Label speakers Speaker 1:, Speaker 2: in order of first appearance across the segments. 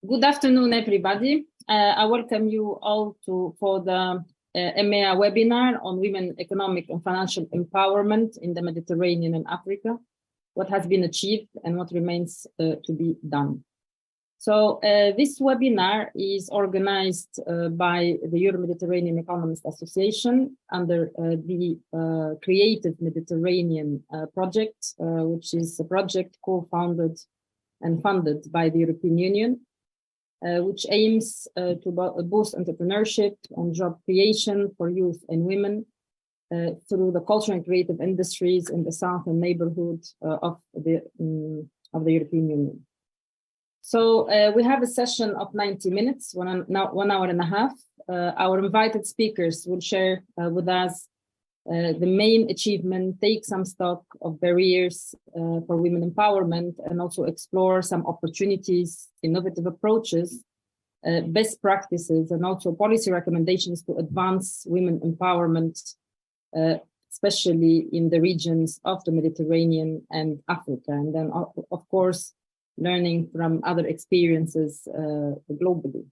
Speaker 1: Good afternoon, everybody. I welcome you all for the EMEA webinar on women economic and financial empowerment in the Mediterranean and Africa, what has been achieved and what remains to be done. So this webinar is organized by the Euro-Mediterranean Economists Association under the Creative Mediterranean project, which is a project co-founded and funded by the European Union, which aims to boost entrepreneurship and job creation for youth and women through the cultural and creative industries in the southern neighborhood of the European Union. So we have a session of 90 minutes, 1 hour and a half. Our invited speakers will share with us the main achievement, take some stock of barriers for women empowerment, and also explore some opportunities, innovative approaches, best practices, and also policy recommendations to advance women empowerment, especially in the regions of the Mediterranean and Africa. And then, of course, learning from other experiences globally.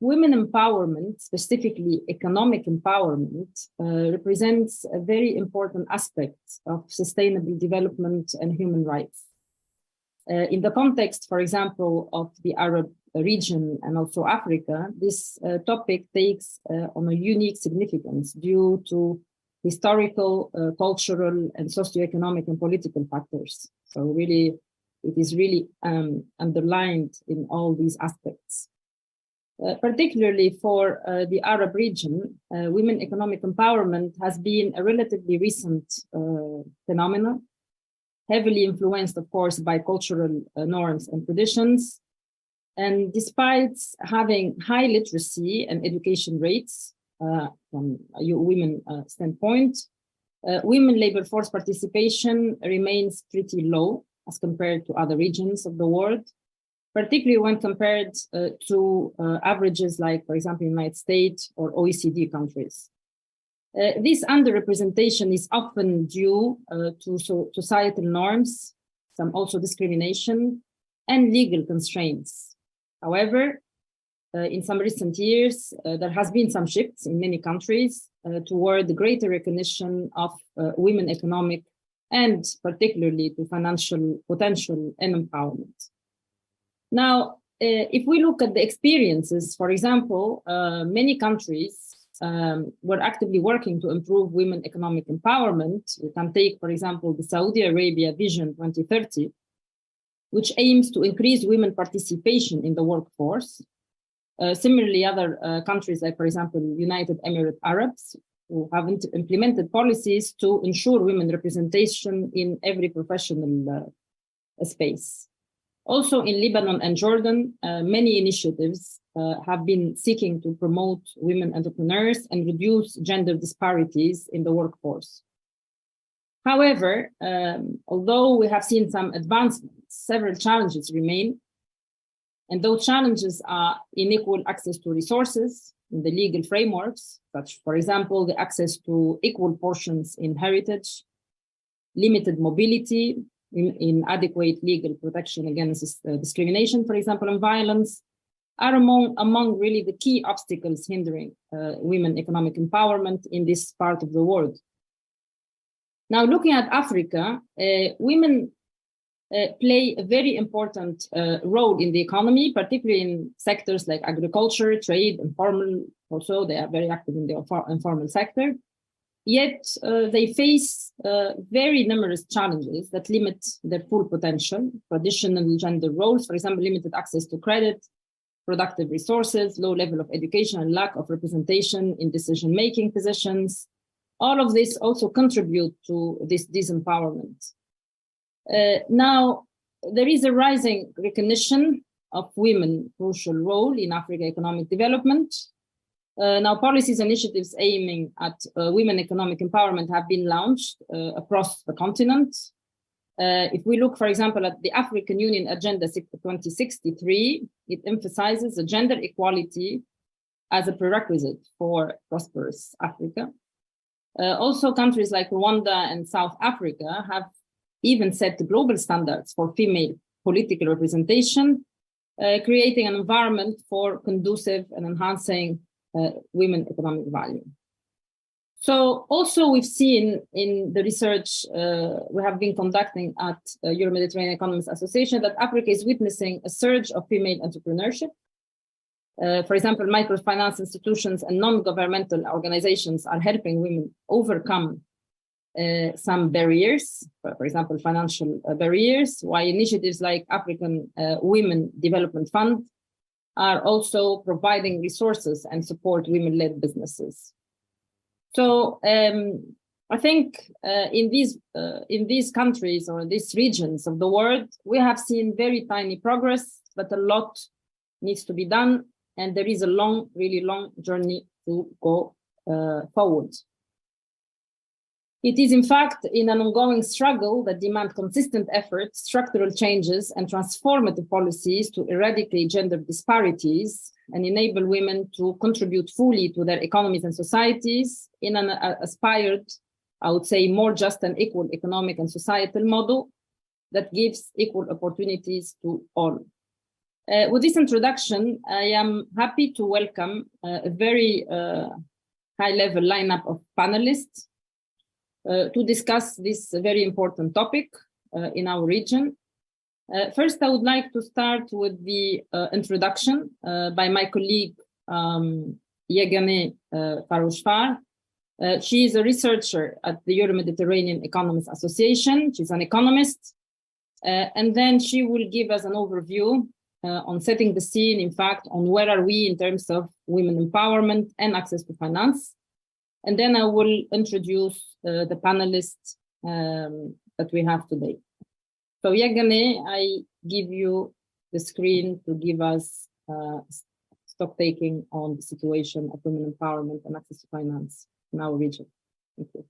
Speaker 1: Women empowerment, specifically economic empowerment, represents a very important aspect of sustainable development and human rights. In the context, for example, of the Arab region and also Africa, this topic takes on a unique significance due to historical, cultural, and socioeconomic and political factors. So really, it is really underlined in all these aspects. Particularly for the Arab region, women economic empowerment has been a relatively recent phenomenon, heavily influenced, of course, by cultural norms and traditions. And despite having high literacy and education rates from a women standpoint, women labor force participation remains pretty low as compared to other regions of the world, particularly when compared to averages like, for example, United States or OECD countries. This underrepresentation is often due to societal norms, some also discrimination, and legal constraints. However, in some recent years, there has been some shifts in many countries toward the greater recognition of women economic and particularly to financial potential and empowerment. Now, if we look at the experiences, for example, many countries were actively working to improve women economic empowerment. We can take, for example, the Saudi Arabia Vision 2030, which aims to increase women participation in the workforce. Similarly, other countries like, for example, United Emirates Arabs, who have implemented policies to ensure women representation in every professional space. Also in Lebanon and Jordan, many initiatives have been seeking to promote women entrepreneurs and reduce gender disparities in the workforce. However, although we have seen some advancements, several challenges remain. And those challenges are unequal access to resources in the legal frameworks, such, for example, the access to equal portions in heritage, limited mobility, inadequate legal protection against discrimination, for example, and violence, are among really the key obstacles hindering women economic empowerment in this part of the world. Now, looking at Africa, women play a very important role in the economy, particularly in sectors like agriculture, trade, informal. Also, they are very active in the informal sector. Yet they face very numerous challenges that limit their full potential. Traditional gender roles, for example, limited access to credit, productive resources, low level of education, and lack of representation in decision-making positions. All of this also contribute to this disempowerment. Now, there is a rising recognition of women's crucial role in Africa economic development. Now, policies and initiatives aiming at women economic empowerment have been launched across the continent. If we look, for example, at the African Union Agenda 2063, it emphasizes gender equality as a prerequisite for prosperous Africa. Also, countries like Rwanda and South Africa have even set global standards for female political representation creating an environment for conducive and enhancing women economic value. So also we've seen in the research we have been conducting at Euro-Mediterranean Economists Association that Africa is witnessing a surge of female entrepreneurship. For example, microfinance institutions and non-governmental organizations are helping women overcome some barriers, for example, financial barriers, while initiatives like African Women Development Fund are also providing resources and support women-led businesses. So I think in these countries or these regions of the world, we have seen very tiny progress, but a lot needs to be done. And there is a long, really long journey to go forward. It is, in fact, in an ongoing struggle that demands consistent effort, structural changes, and transformative policies to eradicate gender disparities and enable women to contribute fully to their economies and societies in an aspired, I would say, more just and equal economic and societal model that gives equal opportunities to all. With this introduction, I am happy to welcome a very high-level lineup of panelists to discuss this very important topic in our region. First, I would like to start with the introduction by my colleague, Yeganeh Forouheshfar. She is a researcher at the Euro-Mediterranean Economists Association. She's an economist. And then she will give us an overview on setting the scene, in fact, on where are we in terms of women empowerment and access to finance. And then I will introduce the panelists that we have today. So Yeganeh, I give you the screen to give us stock taking on the situation of women empowerment and access to finance in our region. Thank you.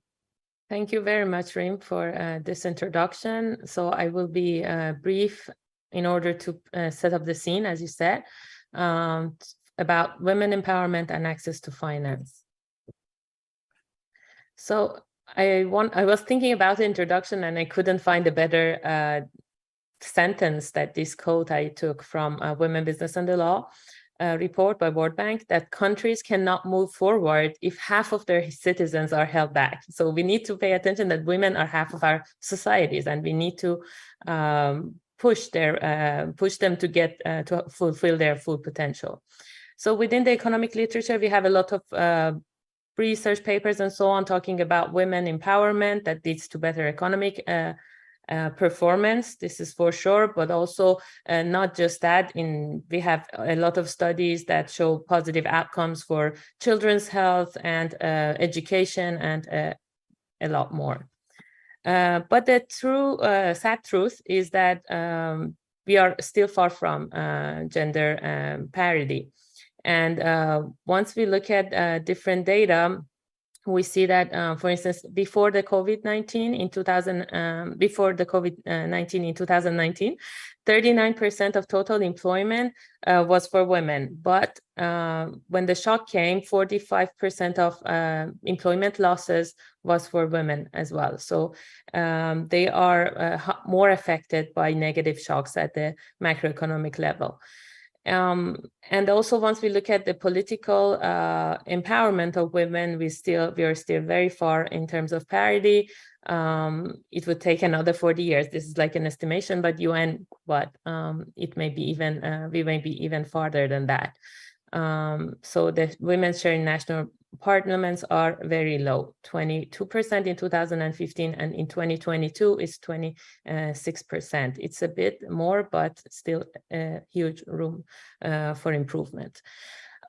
Speaker 2: Thank you very much, Rim, for this introduction. So I will be brief in order to set up the scene, as you said, about women empowerment and access to finance. So I was thinking about the introduction and I couldn't find a better sentence that this quote I took from Women, Business and the Law report by World Bank, that countries cannot move forward if half of their citizens are held back. So we need to pay attention that women are half of our societies and we need to push them to get to fulfill their full potential. So within the economic literature, we have a lot of research papers and so on talking about women empowerment that leads to better economic performance. This is for sure, but also not just that. We have a lot of studies that show positive outcomes for children's health and education and a lot more. But the sad truth is that we are still far from gender parity. And once we look at different data, we see that, for instance, before the COVID-19 in 2019, 39% of total employment was for women. But when the shock came, 45% of employment losses was for women as well. So they are more affected by negative shocks at the macroeconomic level. And also, once we look at the political empowerment of women, we are still very far in terms of parity. It would take another 40 years. This is like an estimation, but UN, it may be even we may be even farther than that. So the women's share in national parliaments are very low, 22% in 2015, and in 2022 is 26%. It's a bit more, but still a huge room for improvement.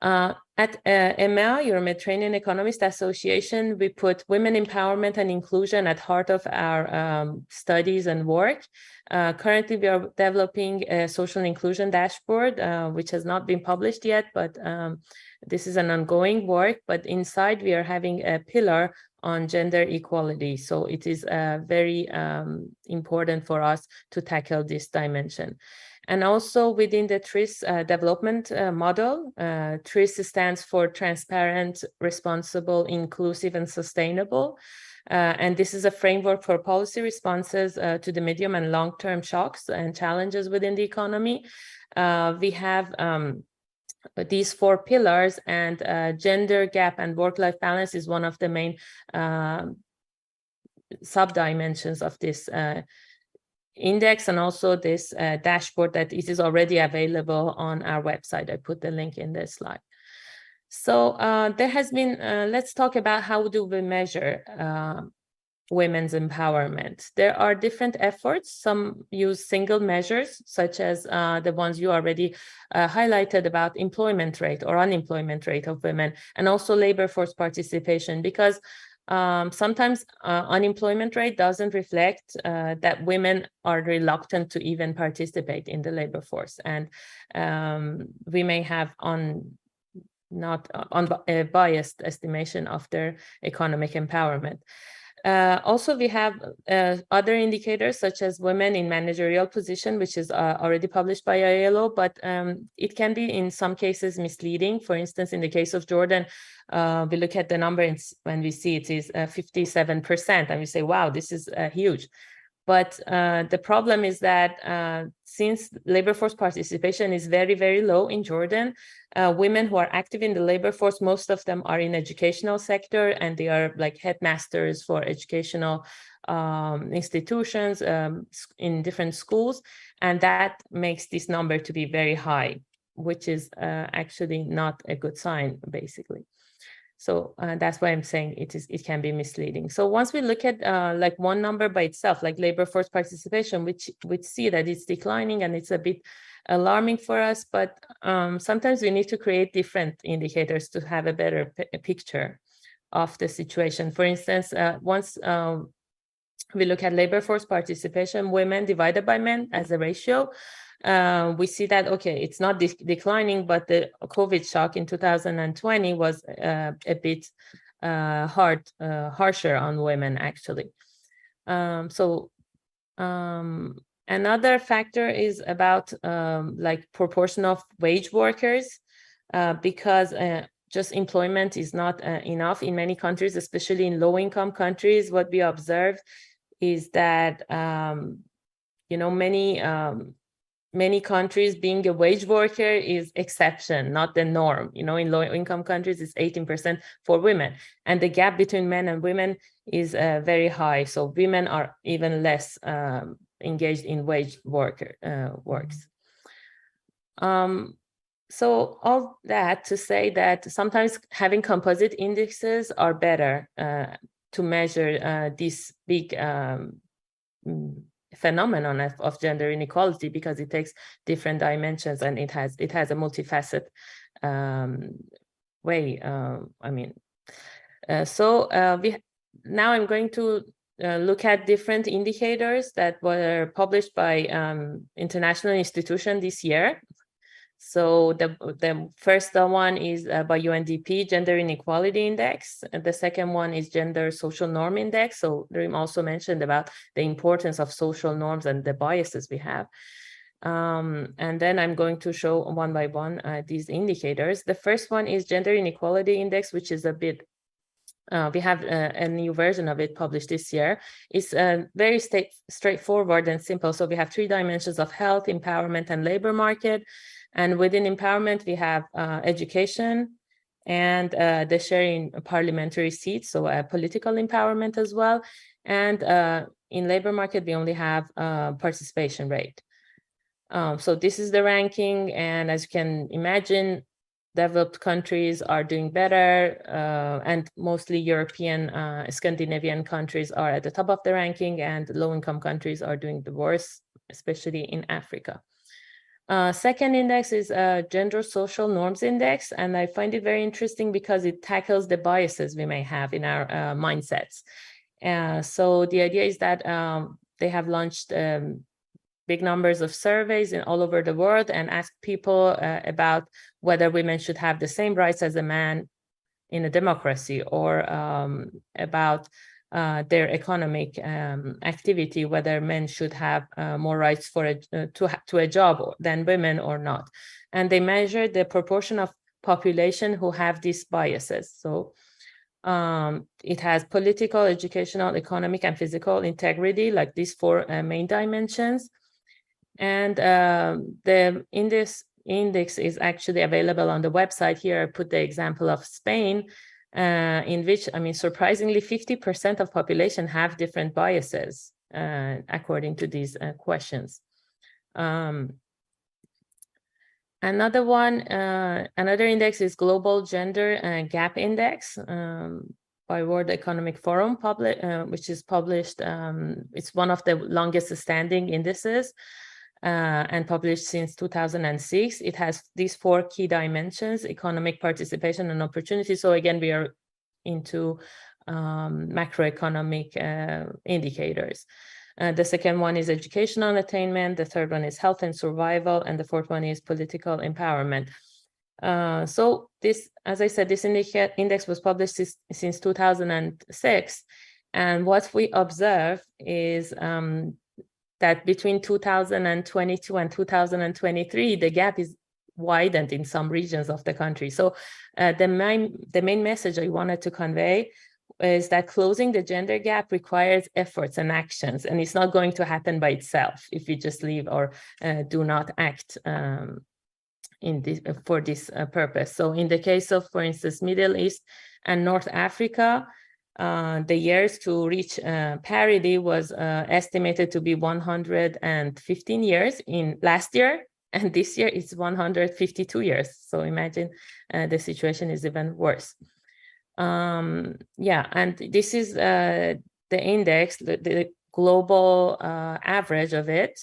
Speaker 2: At EMEA, Euro-Mediterranean Economists Association, we put women empowerment and inclusion at heart of our studies and work. Currently, we are developing a social inclusion dashboard, which has not been published yet, but this is an ongoing work. But inside, we are having a pillar on gender equality. So it is very important for us to tackle this dimension. And also within the TRIS development model, TRIS stands for transparent, responsible, inclusive, and sustainable. And this is a framework for policy responses to the medium and long-term shocks and challenges within the economy. We have these 4 pillars, and gender gap and work-life balance is one of the main sub-dimensions of this index, and also this dashboard that it is already available on our website. I put the link in the slide. So there has been, let's talk about how do we measure women's empowerment. There are different efforts. Some use single measures, such as the ones you already highlighted about employment rate or unemployment rate of women, and also labor force participation, because sometimes unemployment rate doesn't reflect that women are reluctant to even participate in the labor force. And we may have a biased estimation of their economic empowerment. Also, we have other indicators such as women in managerial position, which is already published by ILO, but it can be in some cases misleading. For instance, in the case of Jordan, we look at the number and when we see it is 57%, and we say, wow, this is huge. But the problem is that since labor force participation is very, very low in Jordan, women who are active in the labor force, most of them are in educational sector, and they are like headmasters for educational institutions in different schools. And that makes this number to be very high, which is actually not a good sign, basically. So that's why I'm saying it can be misleading. So once we look at like one number by itself, like labor force participation, which we see that it's declining, and it's a bit alarming for us, but sometimes we need to create different indicators to have a better picture of the situation. For instance, once we look at labor force participation, women divided by men as a ratio, we see that, okay, it's not declining, but the COVID shock in 2020 was a bit harsher on women, actually. Another factor is about like proportion of wage workers, because just employment is not enough in many countries, especially in low-income countries. What we observed is that, you know, many countries, being a wage worker is exception, not the norm. You know, in low-income countries, it's 18% for women, and the gap between men and women is very high. So women are even less engaged in wage works. So all that to say that sometimes having composite indexes are better to measure this big phenomenon of gender inequality, because it takes different dimensions and it has a multifaceted way. Now I'm going to look at different indicators that were published by international institutions this year. So the first one is by UNDP, Gender Inequality Index. And the second one is Gender Social Norm Index. So Rim also mentioned about the importance of social norms and the biases we have. And then I'm going to show one by one these indicators. The first one is Gender Inequality Index, which is a bit, we have a new version of it published this year. It's very straightforward and simple. So we have 3 dimensions of health, empowerment, and labor market. And within empowerment, we have education and the sharing parliamentary seats, so political empowerment as well. And in labor market, we only have participation rate. So this is the ranking. And as you can imagine, developed countries are doing better, and mostly European, Scandinavian countries are at the top of the ranking, and low-income countries are doing the worst, especially in Africa. Second index is Gender Social Norms Index, and I find it very interesting because it tackles the biases we may have in our mindsets. So the idea is that they have launched big numbers of surveys all over the world and asked people about whether women should have the same rights as a man in a democracy, or about their economic activity, whether men should have more rights for to a job than women or not. And they measure the proportion of population who have these biases. So It has political, educational, economic, and physical integrity, like these four main dimensions. And the index is actually available on the website. Here I put the example of Spain, in which, I mean, surprisingly, 50% of population have different biases, according to these questions. Another index is Global Gender Gap Index by World Economic Forum, which is published. It's one of the longest standing indices and published since 2006. It has these four key dimensions: economic participation and opportunity. So again, we are into macroeconomic indicators. The second one is educational attainment. The third one is health and survival. And the fourth one is political empowerment. So this, as I said, this index was published since 2006. And what we observe is that between 2022 and 2023, the gap is widened in some regions of the country. So the main message I wanted to convey is that closing the gender gap requires efforts and actions, and it's not going to happen by itself if we just leave or do not act for this purpose. So in the case of, for instance, Middle East and North Africa, the years to reach parity was estimated to be 115 years in last year, and this year it's 152 years. So imagine the situation is even worse. Yeah, and this is the index, the global average of it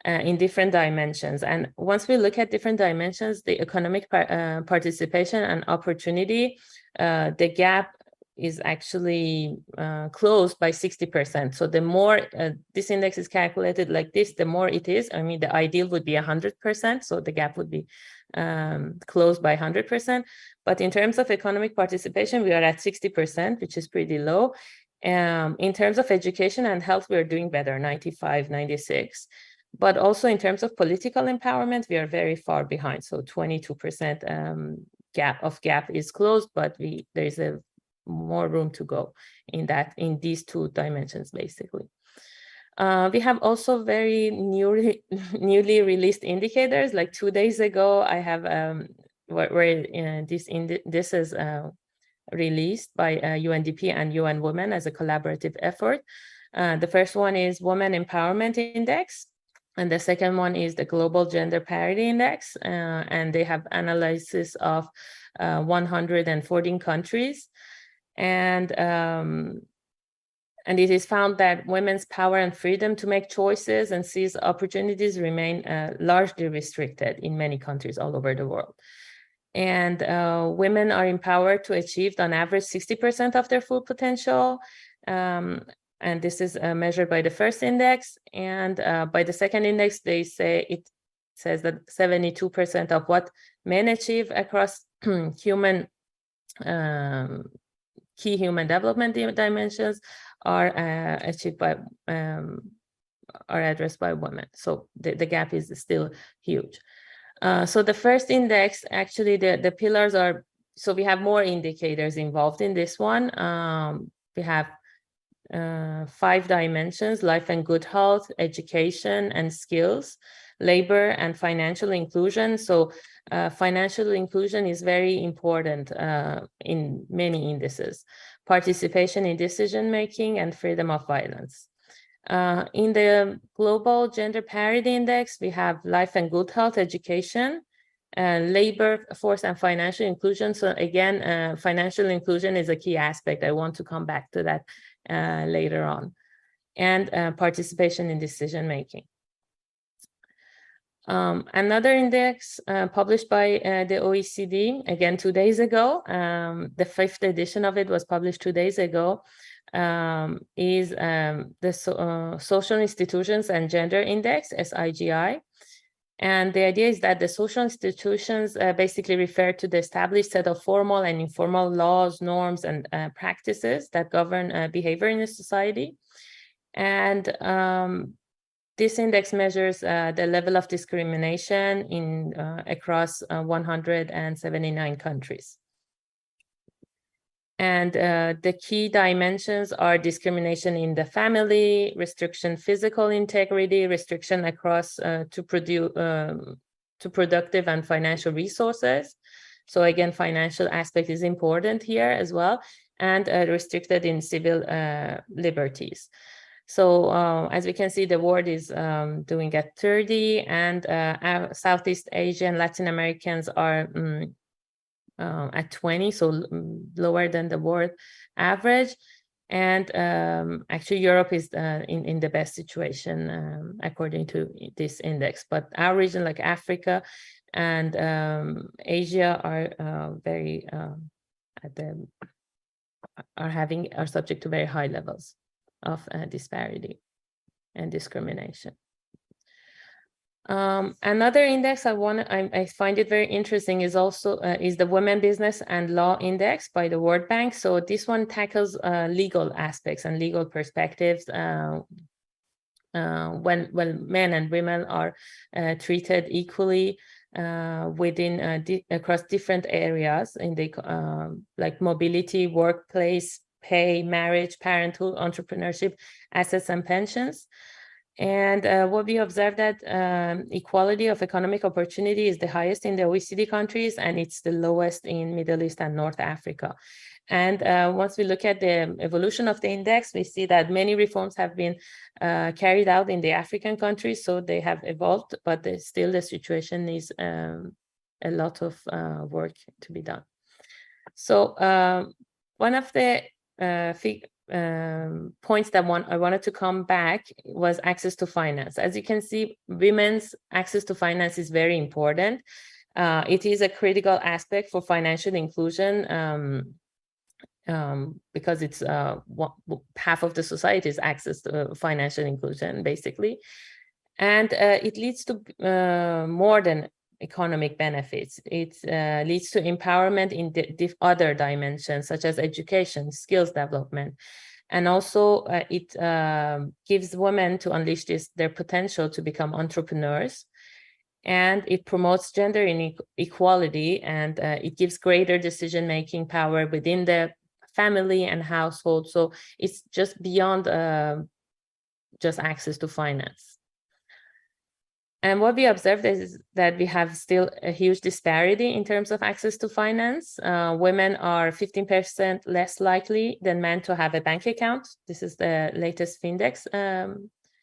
Speaker 2: in different dimensions. And once we look at different dimensions, the economic participation and opportunity, the gap is actually closed by 60%. So the more this index is calculated like this, the more it is. I mean, the ideal would be 100%. So the gap would be closed by 100%. But in terms of economic participation, we are at 60%, which is pretty low. In terms of education and health, we are doing better, 95, 96. But also in terms of political empowerment, we are very far behind. So 22% gap is closed, but there is a more room to go in these two dimensions, basically. We have also very newly released indicators. Like 2 days ago, I have this is released by UNDP and UN Women as a collaborative effort. The first one is Women Empowerment Index, and the second one is the Global Gender Parity Index, and they have analysis of 114 countries. And it is found that women's power and freedom to make choices and seize opportunities remain largely restricted in many countries all over the world. And women are empowered to achieve, on average, 60% of their full potential. And this is measured by the first index. And by the second index, it says that 72% of what men achieve across key human development dimensions are achieved by are addressed by women. So the gap is still huge. So the first index, actually the pillars are, so we have more indicators involved in this one. We have 5 dimensions: life and good health, education and skills, labor and financial inclusion. So financial inclusion is very important in many indices: participation in decision-making and freedom of violence. In the Global Gender Parity Index, we have life and good health, education, labor force and financial inclusion. So again, financial inclusion is a key aspect. I want to come back to that later on. And participation in decision-making. Another index published by the OECD, again 2 days ago, the 5th edition of it was published 2 days ago, is the Social Institutions and Gender Index, SIGI. And the idea is that the social institutions basically refer to the established set of formal and informal laws, norms, and practices that govern behavior in a society. And this index measures the level of discrimination across 179 countries. And the key dimensions are discrimination in the family, restriction physical integrity, restriction across to productive and financial resources. So again, financial aspect is important here as well, and restricted in civil liberties. So as we can see, the world is doing at 30, and Southeast Asia and Latin Americans are at 20, so lower than the world average. And actually Europe is in the best situation according to this index. But our region, like Africa and Asia, are very are subject to very high levels of disparity and discrimination. Another index I find it very interesting is also is the Women Business and Law Index by the World Bank. So this one tackles legal aspects and legal perspectives when men and women are treated equally within across different areas in the like mobility, workplace, pay, marriage, parenthood, entrepreneurship, assets, and pensions. And what we observed that equality of economic opportunity is the highest in the OECD countries, and it's the lowest in Middle East and North Africa. And once we look at the evolution of the index, we see that many reforms have been carried out in the African countries, so they have evolved, but still the situation is a lot of work to be done. So one of the points that I wanted to come back was access to finance. As you can see, women's access to finance is very important. It is a critical aspect for financial inclusion because it's half of the society's access to financial inclusion, basically. And it leads to more than economic benefits. It leads to empowerment in other dimensions, such as education, skills development. And also it gives women to unleash their potential to become entrepreneurs. And it promotes gender inequality, and it gives greater decision-making power within the family and household. So it's just beyond just access to finance. And what we observed is that we have still a huge disparity in terms of access to finance. Women are 15% less likely than men to have a bank account. This is the latest Findex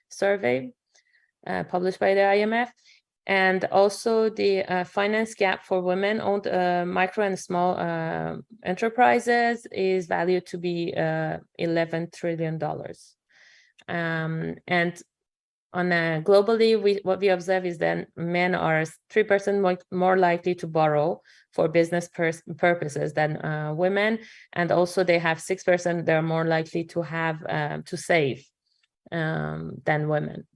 Speaker 2: survey published by the IMF. And also the finance gap for women-owned micro and small enterprises is valued to be $11 trillion. And on globally, what we observe is that men are 3% more likely to borrow for business purposes than women, and also they have 6%. They're more likely to have to save than women.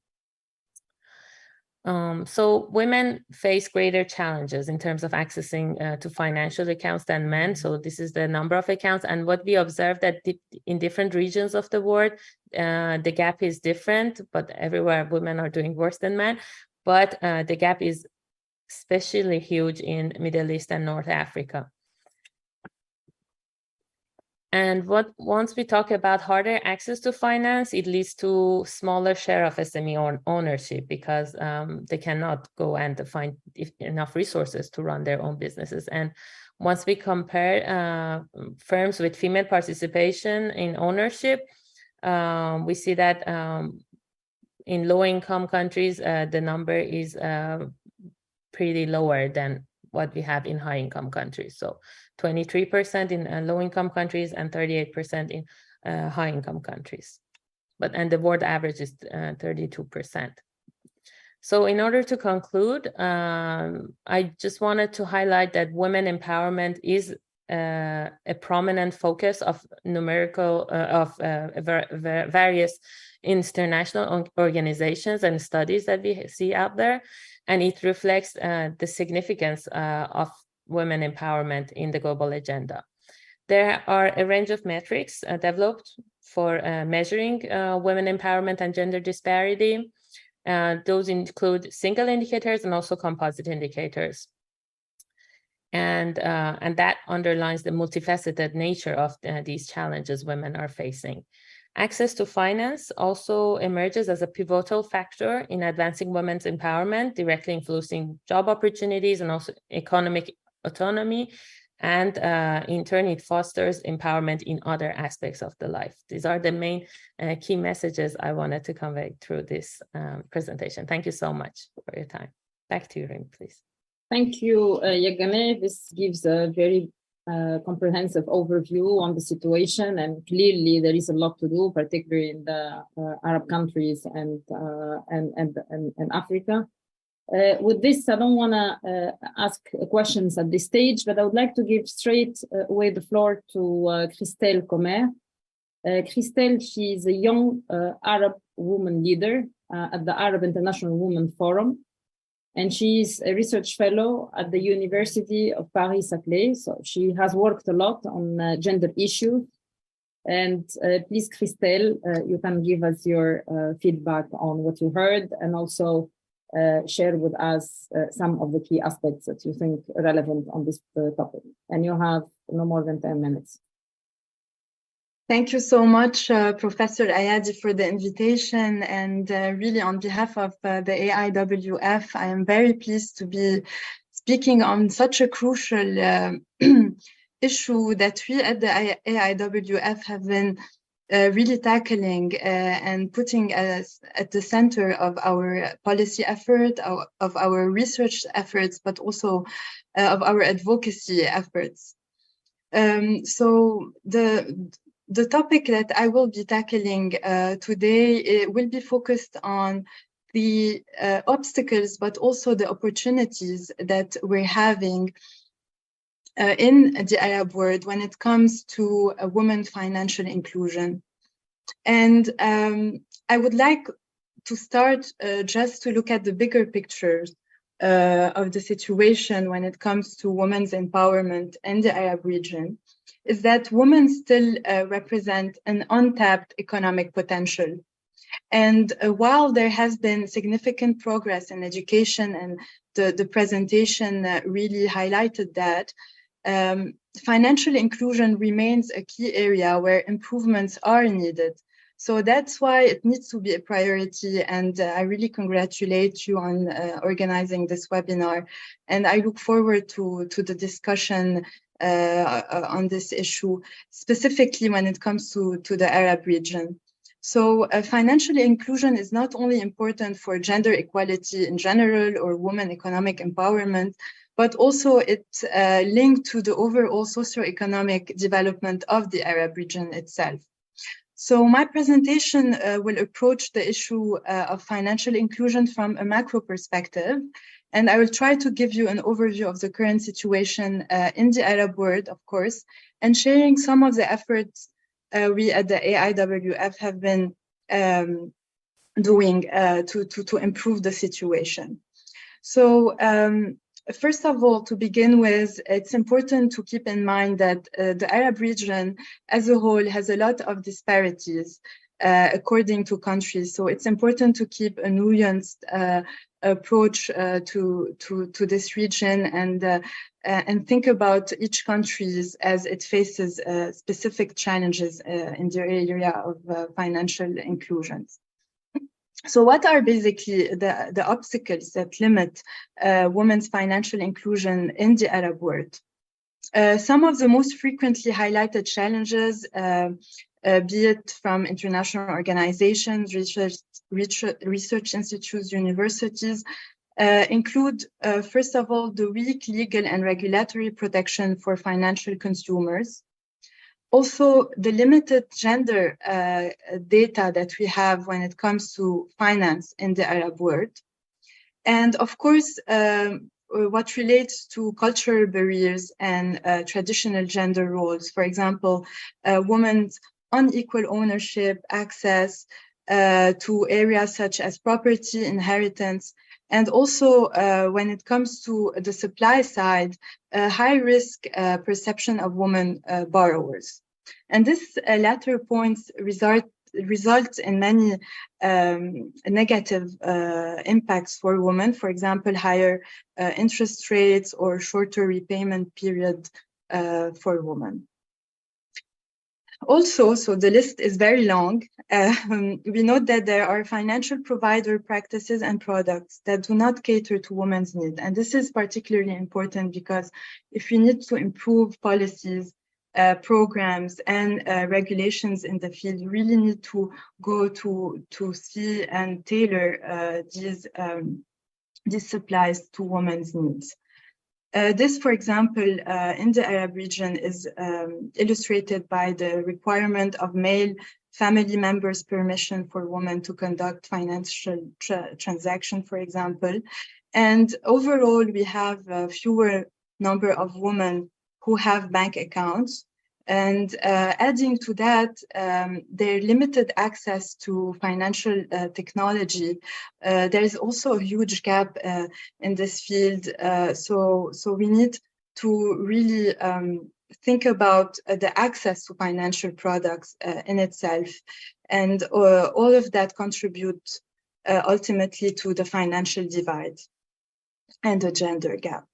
Speaker 2: So women face greater challenges in terms of accessing to financial accounts than men. So this is the number of accounts. And what we observe that in different regions of the world, the gap is different, but everywhere women are doing worse than men. But the gap is especially huge in Middle East and North Africa. And once we talk about harder access to finance, it leads to smaller share of SME ownership because they cannot go and find enough resources to run their own businesses. And once we compare firms with female participation in ownership, we see that in low-income countries, the number is pretty lower than what we have in high-income countries. So 23% in low-income countries and 38% in high-income countries. And the world average is 32%. So in order to conclude, I just wanted to highlight that women empowerment is a prominent focus of various international organizations and studies that we see out there. And it reflects the significance of women empowerment in the global agenda. There are a range of metrics developed for measuring women empowerment and gender disparity. Those include single indicators and also composite indicators. And that underlines the multifaceted nature of these challenges women are facing. Access to finance also emerges as a pivotal factor in advancing women's empowerment, directly influencing job opportunities and also economic autonomy. And in turn, it fosters empowerment in other aspects of the life. These are the main key messages I wanted to convey through this presentation. Thank you so much for your time. Back to you, Rim, please.
Speaker 1: Thank you, Yeganeh. This gives a very comprehensive overview on the situation, and clearly there is a lot to do, particularly in the Arab countries and Africa. With this, I don't want to ask questions at this stage, but I would like to give straight away the floor to Christelle Comair. Christelle, she is a young Arab woman leader at the Arab International Women Forum, and she is a research fellow at the University of Paris-Saclay. So she has worked a lot on gender issues. And please, Christelle, you can give us your feedback on what you heard, and also share with us some of the key aspects that you think are relevant on this topic. And you have no more than 10 minutes.
Speaker 3: Thank you so much, Professor Ayadi, for the invitation. And really, on behalf of the AIWF, I am very pleased to be speaking on such a crucial issue that we at the AIWF have been really tackling and putting as at the center of our policy effort, of our research efforts, but also of our advocacy efforts. So the topic that I will be tackling today will be focused on the obstacles, but also the opportunities that we're having in the Arab world when it comes to women's financial inclusion. And I would like to start just to look at the bigger pictures of the situation when it comes to women's empowerment in the Arab region, is that women still represent an untapped economic potential. And while there has been significant progress in education, and the presentation really highlighted that, financial inclusion remains a key area where improvements are needed. So that's why it needs to be a priority. And I really congratulate you on organizing this webinar. And I look forward to the discussion on this issue, specifically when it comes to the Arab region. So financial inclusion is not only important for gender equality in general or women economic empowerment, but also it's linked to the overall socioeconomic development of the Arab region itself. So my presentation will approach the issue of financial inclusion from a macro perspective, and I will try to give you an overview of the current situation in the Arab world, of course, and sharing some of the efforts we at the AIWF have been doing to improve the situation. So first of all, to begin with, it's important to keep in mind that the Arab region as a whole has a lot of disparities according to countries. So it's important to keep a nuanced approach to this region and think about each country as it faces specific challenges in the area of financial inclusion. So what are basically the obstacles that limit women's financial inclusion in the Arab world? Some of the most frequently highlighted challenges, be it from international organizations, research institutes, universities, include, first of all, the weak legal and regulatory protection for financial consumers. Also, the limited gender data that we have when it comes to finance in the Arab world. And of course, what relates to cultural barriers and traditional gender roles, for example, women's unequal ownership, access to areas such as property, inheritance, and also when it comes to the supply side, high risk perception of women borrowers. And this latter points result results in many negative impacts for women, for example, higher interest rates or shorter repayment period for women. Also, so the list is very long. We note that there are financial provider practices and products that do not cater to women's needs. And this is particularly important because if we need to improve policies, programs, and regulations in the field, we really need to go to see and tailor these supplies to women's needs. This, for example, in the Arab region is illustrated by the requirement of male family members' permission for women to conduct financial transaction, for example. And overall, we have a fewer number of women who have bank accounts. And adding to that, their limited access to financial technology, there is also a huge gap in this field. So we need to really think about the access to financial products in itself. And all of that contribute ultimately to the financial divide and the gender gap.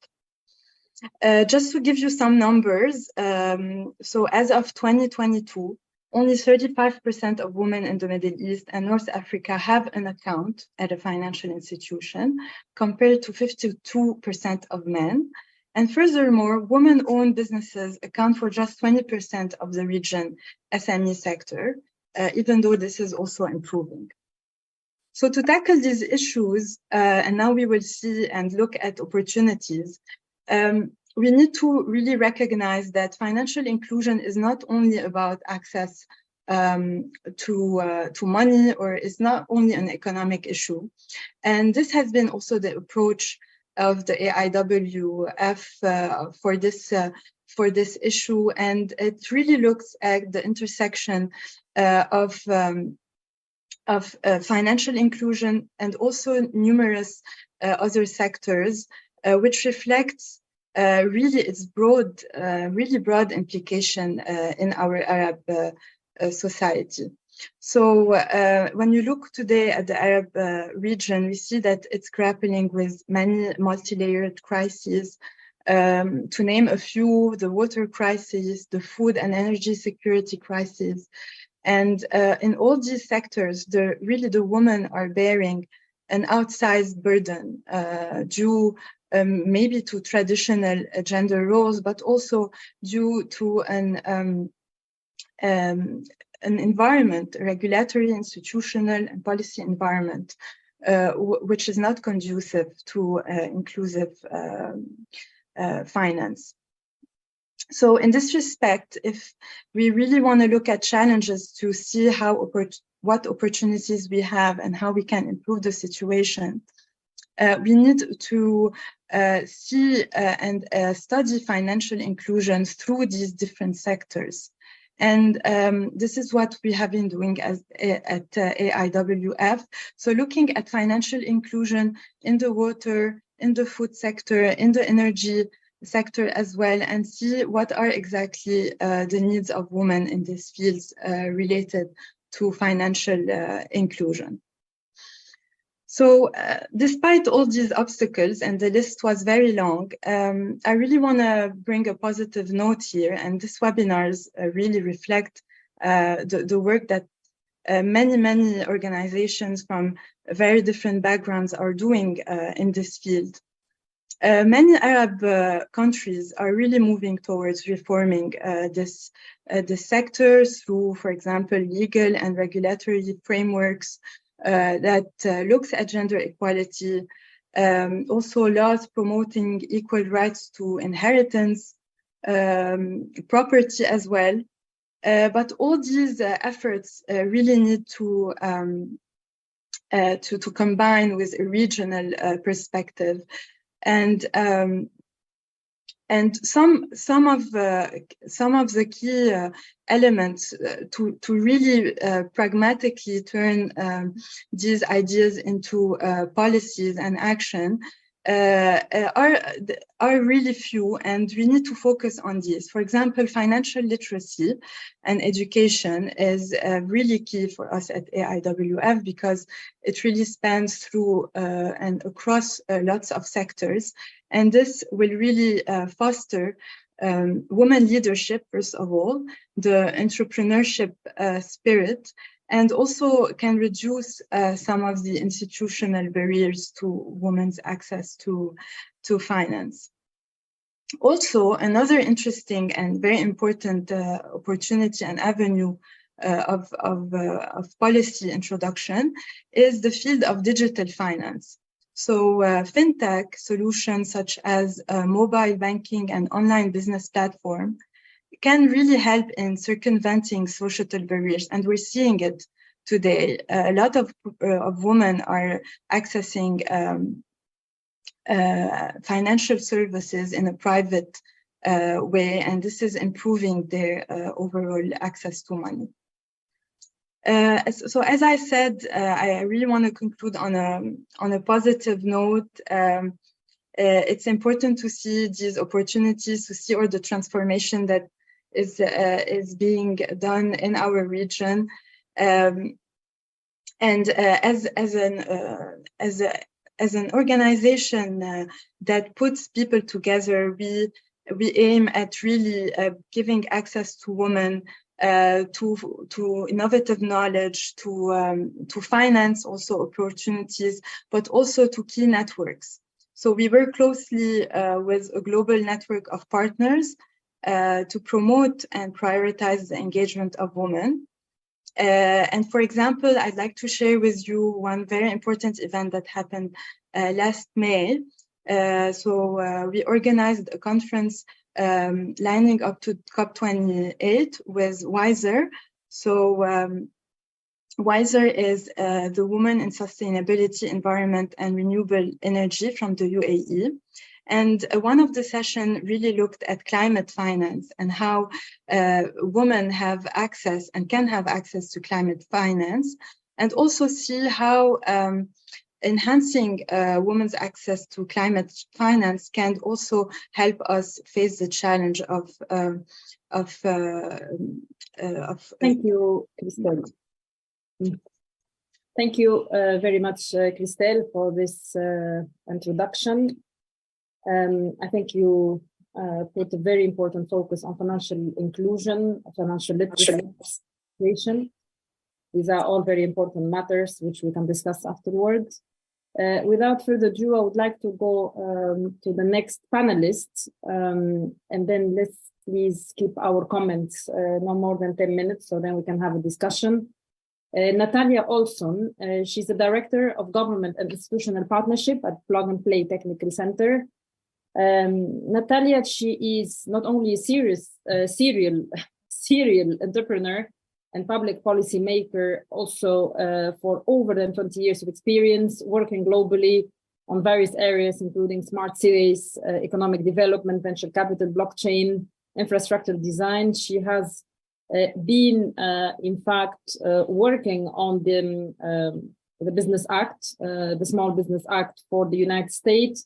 Speaker 3: Just to give you some numbers, so as of 2022, only 35% of women in the Middle East and North Africa have an account at a financial institution, compared to 52% of men. And furthermore, women-owned businesses account for just 20% of the region SME sector, even though this is also improving. So to tackle these issues, and now we will see and look at opportunities, we need to really recognize that financial inclusion is not only about access to money, or is not only an economic issue. And this has been also the approach of the AIWF for this issue. And it really looks at the intersection of financial inclusion and also numerous other sectors, which reflects really its really broad implication in our Arab society. So when you look today at the Arab region, we see that it's grappling with many multi-layered crises. To name a few, the water crisis, the food and energy security crisis. And in all these sectors, really the women are bearing an outsized burden due maybe to traditional gender roles, but also due to an environment, a regulatory, institutional, and policy environment, which is not conducive to inclusive finance. So in this respect, if we really want to look at challenges to see what opportunities we have and how we can improve the situation, we need to see and study financial inclusion through these different sectors. And this is what we have been doing at AIWF. So looking at financial inclusion in the water, in the food sector, in the energy sector as well, and see what are exactly the needs of women in these fields related to financial inclusion. So despite all these obstacles, and the list was very long, I really want to bring a positive note here, and these webinars really reflect the work that many organizations from very different backgrounds are doing in this field. Many Arab countries are really moving towards reforming this sector through, for example, legal and regulatory frameworks that looks at gender equality, also laws promoting equal rights to inheritance, property as well. But all these efforts really need to combine with a regional perspective. And some of the key elements to really pragmatically turn these ideas into policies and action are really few, and we need to focus on these. For example, financial literacy and education is really key for us at AIWF because it really spans through and across lots of sectors, and this will really foster women leadership, first of all, the entrepreneurship spirit, and also can reduce some of the institutional barriers to women's access to finance. Also, another interesting and very important opportunity and avenue of policy introduction is the field of digital finance. So fintech solutions such as mobile banking and online business platform can really help in circumventing societal barriers, and we're seeing it today. A lot of women are accessing financial services in a private way, and this is improving their overall access to money. So as I said, I really want to conclude on a positive note. It's important to see these opportunities, to see all the transformation that is being done in our region, and as an organization that puts people together, we aim at really giving access to women to innovative knowledge, to finance also opportunities, but also to key networks. So we work closely with a global network of partners to promote and prioritize the engagement of women. And for example, I'd like to share with you one very important event that happened last May. So we organized a conference lining up to COP28 with WISER. So WISER is the Women in Sustainability, Environment and Renewable Energy from the UAE. And one of the sessions really looked at climate finance and how women have access and can have access to climate finance, and also see how enhancing women's access to climate finance can also help us face the challenge of
Speaker 1: Thank you, Christelle. Thank you very much, Christelle, for this introduction. I think you put a very important focus on financial inclusion, financial literacy. These are all very important matters which we can discuss afterwards. Without further ado, I would like to go to the next panelist, and then let's please keep our comments no more than 10 minutes, so then we can have a discussion. Natalia Olson, she's the Director of Government and Institutional Partnership at Plug and Play Technical Center. Natalia, she is not only a serial entrepreneur and public policy maker, also for over than 20 years of experience working globally on various areas, including smart cities, economic development, venture capital, blockchain, infrastructure design. She has been, in fact, working on the Business Act, the Small Business Act for the United States.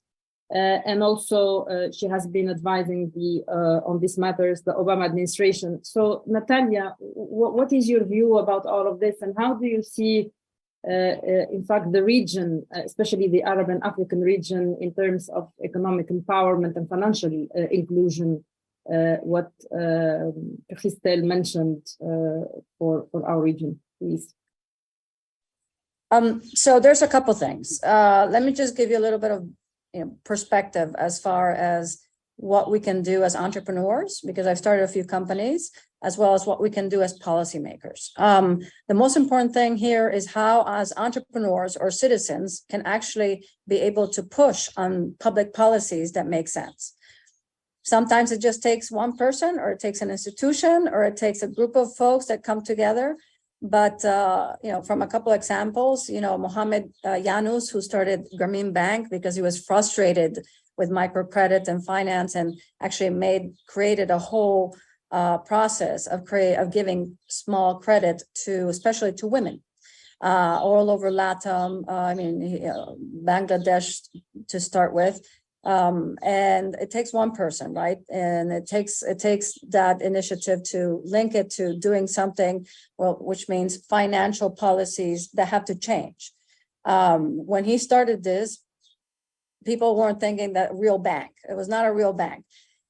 Speaker 1: And also she has been advising on these matters, the Obama administration. So Natalia, what is your view about all of this, and how do you see, in fact, the region, especially the Arab and African region, in terms of economic empowerment and financial inclusion, what Christelle mentioned for our region, please?
Speaker 4: So there's a couple things. Let me just give you a little bit of perspective as far as what we can do as entrepreneurs, because I've started a few companies, as well as what we can do as policymakers. The most important thing here is how, as entrepreneurs or citizens, can actually be able to push on public policies that make sense. Sometimes it just takes one person, or it takes an institution, or it takes a group of folks that come together. But, from a couple examples, Mohammed Yunus, who started Grameen Bank because he was frustrated with microcredit and finance, and actually created a whole process of giving small credit especially to women. all over LATAM, Bangladesh to start with. And it takes one person, right? And it takes that initiative to link it to doing something, well, which means financial policies that have to change. When he started this, people weren't thinking that real bank. It was not a real bank.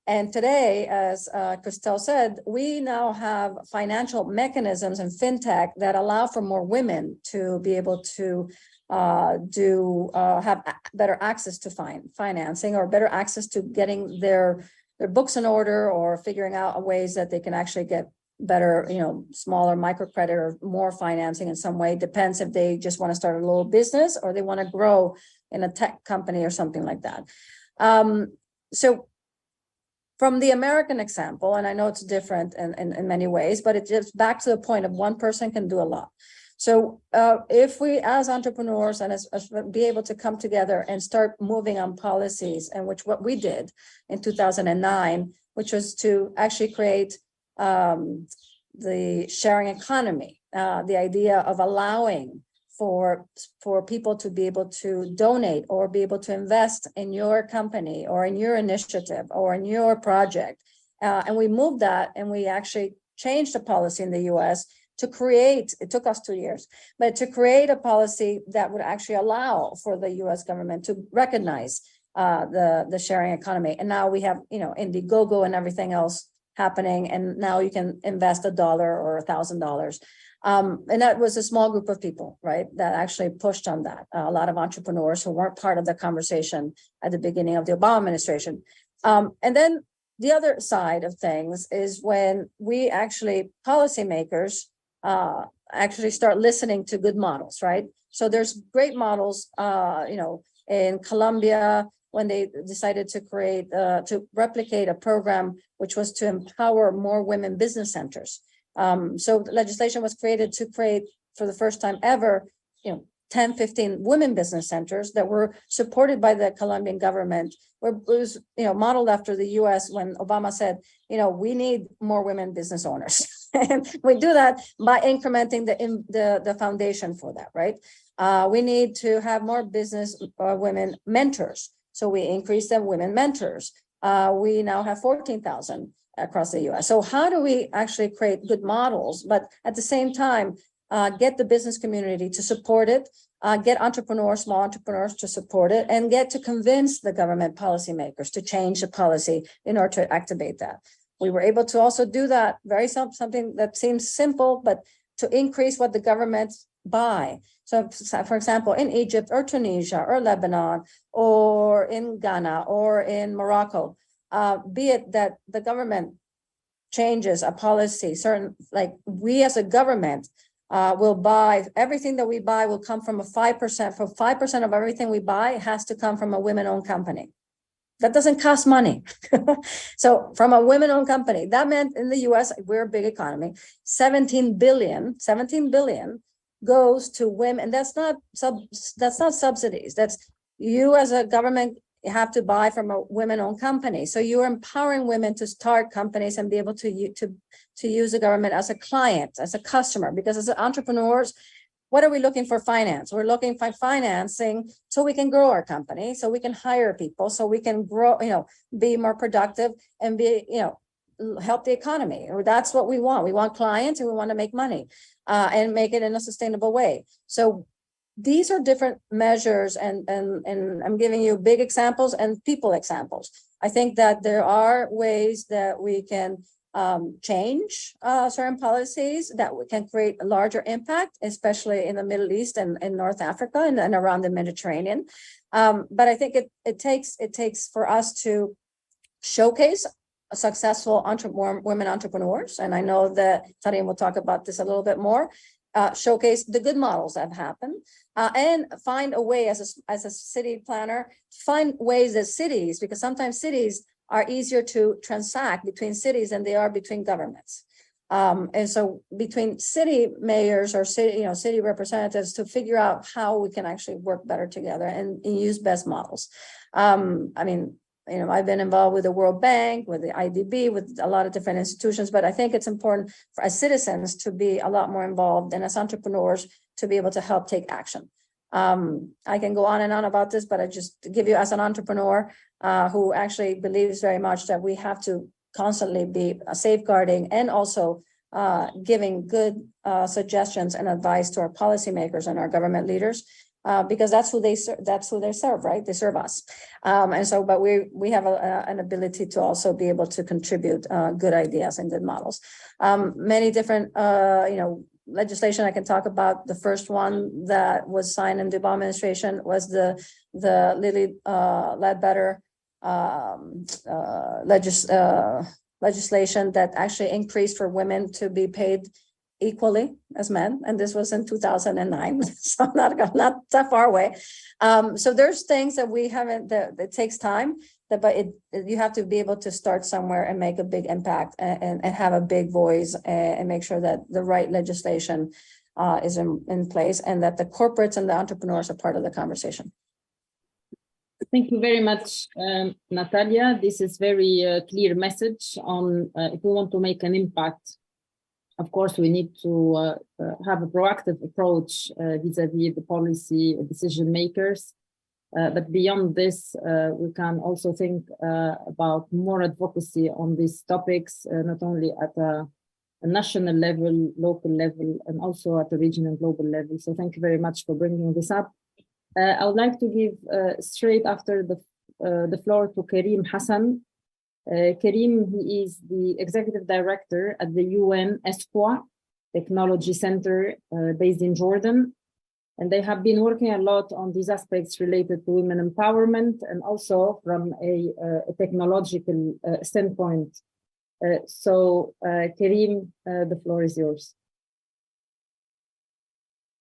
Speaker 4: And today, as Christelle said, we now have financial mechanisms in fintech that allow for more women to be able to have better access to financing, or better access to getting their books in order, or figuring out ways that they can actually get better, smaller microcredit or more financing in some way. Depends if they just want to start a little business or they want to grow in a tech company or something like that. So from the American example, and I know it's different in many ways, but it's just back to the point of one person can do a lot. So if we, as entrepreneurs and as be able to come together and start moving on policies, and what we did in 2009, which was to actually create the sharing economy, the idea of allowing for people to be able to donate or be able to invest in your company or in your initiative or in your project. And we moved that, and we actually changed the policy in the US to create, it took us 2 years, but to create a policy that would actually allow for the US government to recognize the sharing economy. And now we have, Indiegogo and everything else happening, and now you can invest $1 or $1,000. And that was a small group of people, right, that actually pushed on that. A lot of entrepreneurs who weren't part of the conversation at the beginning of the Obama administration. And then the other side of things is when we actually, policymakers, actually start listening to good models, right? So there's great models, in Colombia, when they decided to create, to replicate a program, which was to empower more women business centers. So legislation was created to create, for the first time ever, 10, 15 women business centers that were supported by the Colombian government, where it was, modeled after the US when Obama said, we need more women business owners. And we do that by incrementing the foundation for that, right? We need to have more business women mentors. So we increased the women mentors. We now have 14,000 across the US. So how do we actually create good models, but at the same time, get the business community to support it, get entrepreneurs, small entrepreneurs to support it, and get to convince the government policymakers to change the policy in order to activate that. We were able to also do that, something that seems simple, but to increase what the governments buy. So for example, in Egypt or Tunisia or Lebanon or in Ghana or in Morocco, be it that the government changes a policy, like we as a government will buy, everything that we buy will come from 5%. For 5% of everything we buy has to come from a women-owned company. That doesn't cost money. So from a women-owned company, that meant in the US, we're a big economy, 17 billion goes to women. And that's not subsidies. That's you as a government have to buy from a women-owned company. So you're empowering women to start companies and be able to use the government as a client, as a customer, because as entrepreneurs, what are we looking for finance? We're looking for financing so we can grow our company, so we can hire people, so we can grow, be more productive and be, help the economy. Or that's what we want. We want clients and we want to make money and make it in a sustainable way. So these are different measures, and I'm giving you big examples and people examples. I think that there are ways that we can change certain policies that we can create a larger impact, especially in the Middle East and in North Africa and around the Mediterranean. But I think it takes for us to showcase successful women entrepreneurs, and I know that Karim will talk about this a little bit more. Showcase the good models that have happened, and find a way as a city planner, find ways that cities, because sometimes cities are easier to transact between cities than they are between governments. And so between city mayors or city representatives to figure out how we can actually work better together and use best models. I've been involved with the World Bank, with the IDB, with a lot of different institutions, but I think it's important for as citizens to be a lot more involved and as entrepreneurs to be able to help take action. I can go on and on about this, but I just give you as an entrepreneur who actually believes very much that we have to constantly be safeguarding and also giving good suggestions and advice to our policymakers and our government leaders. Because that's who they serve, right? They serve us, and so. But we have an ability to also be able to contribute good ideas and good models. Many different, legislation I can talk about. The first one that was signed in the Obama administration was the Lilly Ledbetter legislation that actually increased for women to be paid equally as men, and this was in 2009, so not that far away. So there's things that we haven't, that it takes time, but you have to be able to start somewhere and make a big impact and have a big voice and make sure that the right legislation is in place and that the corporates and the entrepreneurs are part of the conversation.
Speaker 1: Thank you very much, Natalia. This is very clear message on if we want to make an impact. Of course, we need to have a proactive approach vis-a-vis the policy decision makers. But beyond this, we can also think about more advocacy on these topics, not only at a national level, local level, and also at the regional and global level. So thank you very much for bringing this up. I would like to give straight after the floor to Karim Hassan. Karim, he is the executive director at the UN ESPOA Technology Center based in Jordan. And they have been working a lot on these aspects related to women empowerment and also from a technological standpoint. Karim, the floor is yours.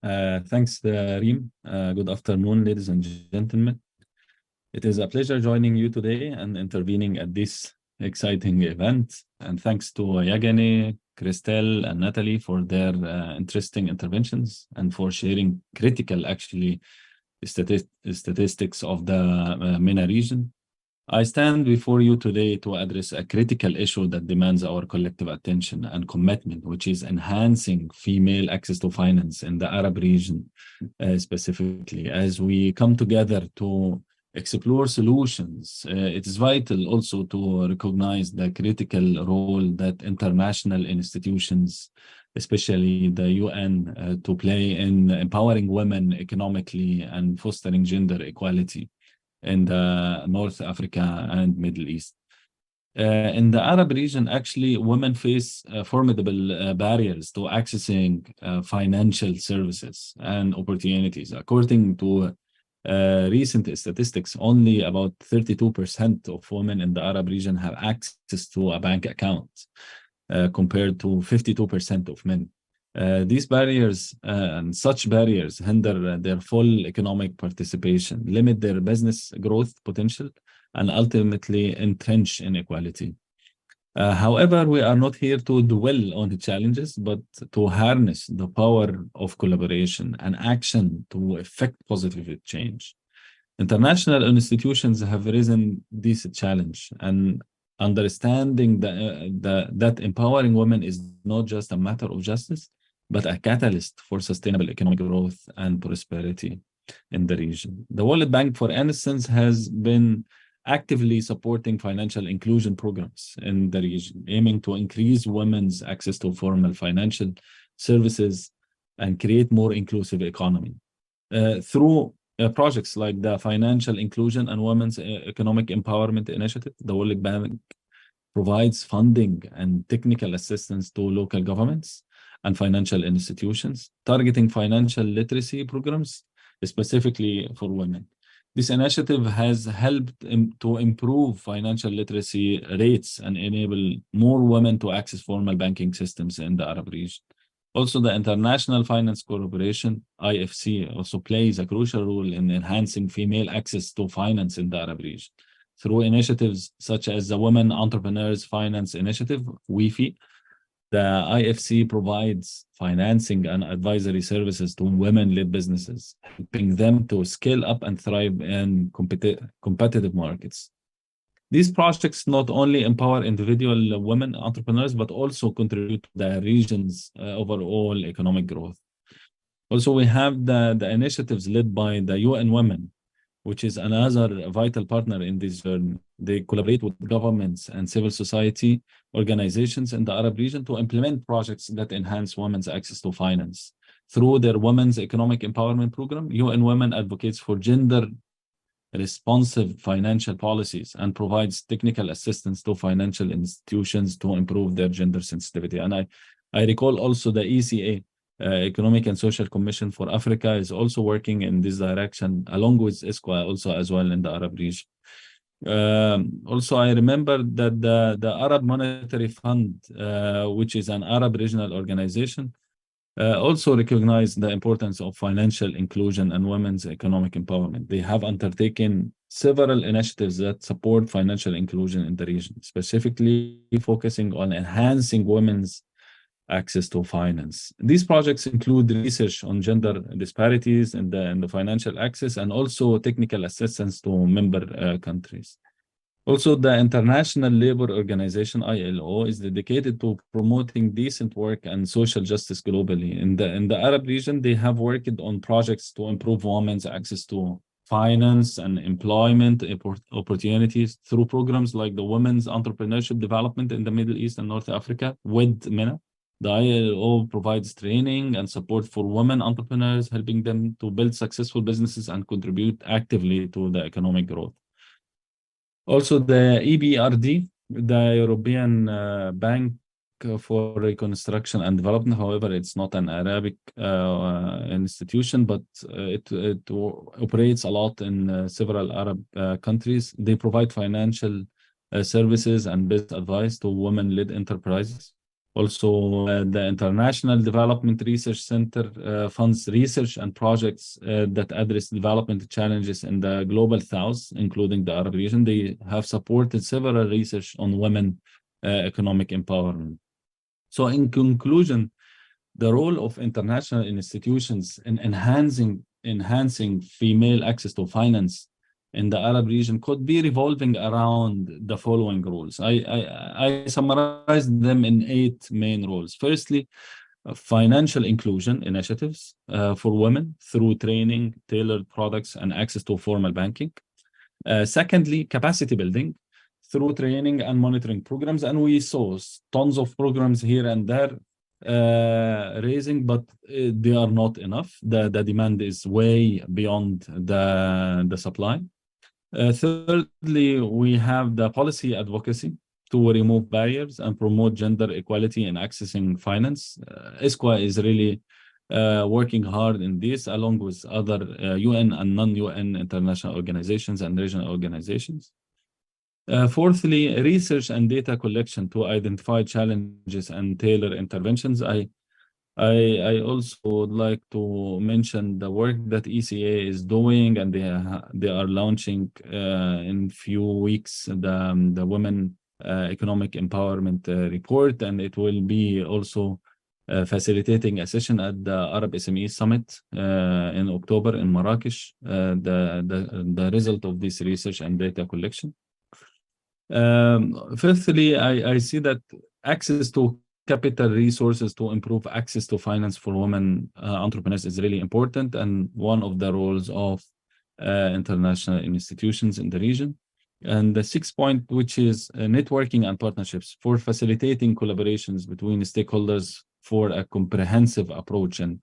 Speaker 5: Thanks, Reem. Good afternoon, ladies and gentlemen. It is a pleasure joining you today and intervening at this exciting event. And thanks to Yeganeh, Christelle, and Natalia for their interesting interventions and for sharing critical, actually, statistics of the MENA region. I stand before you today to address a critical issue that demands our collective attention and commitment, which is enhancing female access to finance in the Arab region, specifically. As we come together to explore solutions, it is vital also to recognize the critical role that international institutions, especially the UN, to play in empowering women economically and fostering gender equality in the North Africa and Middle East. In the Arab region, actually, women face formidable barriers to accessing financial services and opportunities. According to recent statistics, only about 32% of women in the Arab region have access to a bank account, compared to 52% of men. These barriers and such barriers hinder their full economic participation, limit their business growth potential, and ultimately entrench inequality. However, we are not here to dwell on the challenges, but to harness the power of collaboration and action to effect positive change. International institutions have risen this challenge, and understanding that empowering women is not just a matter of justice, but a catalyst for sustainable economic growth and prosperity in the region. The World Bank, for instance, has been actively supporting financial inclusion programs in the region, aiming to increase women's access to formal financial services and create more inclusive economy. Through projects like the Financial Inclusion and Women's Economic Empowerment Initiative, the World Bank provides funding and technical assistance to local governments and financial institutions, targeting financial literacy programs specifically for women. This initiative has helped to improve financial literacy rates and enable more women to access formal banking systems in the Arab region. Also, the International Finance Corporation, IFC, also plays a crucial role in enhancing female access to finance in the Arab region. Through initiatives such as the Women Entrepreneurs Finance Initiative, WIFI, the IFC provides financing and advisory services to women-led businesses, helping them to scale up and thrive in competitive markets. These projects not only empower individual women entrepreneurs, but also contribute to the region's overall economic growth. Also, we have the initiatives led by the UN Women, which is another vital partner in this journey. They collaborate with governments and civil society organizations in the Arab region to implement projects that enhance women's access to finance. Through their Women's Economic Empowerment Program, UN Women advocates for gender responsive financial policies and provides technical assistance to financial institutions to improve their gender sensitivity. And I recall also the ECA, Economic and Social Commission for Africa, is also working in this direction, along with ESCWA also as well in the Arab region. Also, I remember that the Arab Monetary Fund, which is an Arab regional organization, also recognize the importance of financial inclusion and women's economic empowerment. They have undertaken several initiatives that support financial inclusion in the region, specifically focusing on enhancing women's access to finance. These projects include research on gender disparities in the financial access and also technical assistance to member countries. Also, the International Labour Organization, ILO, is dedicated to promoting decent work and social justice globally. In the Arab region, they have worked on projects to improve women's access to finance and employment opportunities through programs like the Women's Entrepreneurship Development in the Middle East and North Africa with MENA. The ILO provides training and support for women entrepreneurs, helping them to build successful businesses and contribute actively to the economic growth. Also, the EBRD, the European Bank for Reconstruction and Development, however, it's not an Arabic institution, but it operates a lot in several Arab countries. They provide financial services and business advice to women-led enterprises. Also, the International Development Research Center funds research and projects that address development challenges in the Global South, including the Arab region. They have supported several research on women economic empowerment. So in conclusion, the role of international institutions in enhancing female access to finance in the Arab region could be revolving around the following roles. I summarized them in 8 main roles. Firstly, financial inclusion initiatives for women through training, tailored products, and access to formal banking. Secondly, capacity building through training and monitoring programs. And we saw tons of programs here and there raising, but they are not enough. The demand is way beyond the supply. Thirdly, we have the policy advocacy to remove barriers and promote gender equality in accessing finance. ESCWA is really working hard in this, along with other UN and non-UN international organizations and regional organizations. Fourthly, research and data collection to identify challenges and tailor interventions. I also would like to mention the work that ECA is doing, and they are launching in few weeks the Women Economic Empowerment Report, and it will be also facilitating a session at the Arab SME Summit in October in Marrakesh, the result of this research and data collection. Fifthly, I see that access to capital resources to improve access to finance for women entrepreneurs is really important, and one of the roles of international institutions in the region. And the 6th point, which is networking and partnerships for facilitating collaborations between stakeholders for a comprehensive approach. And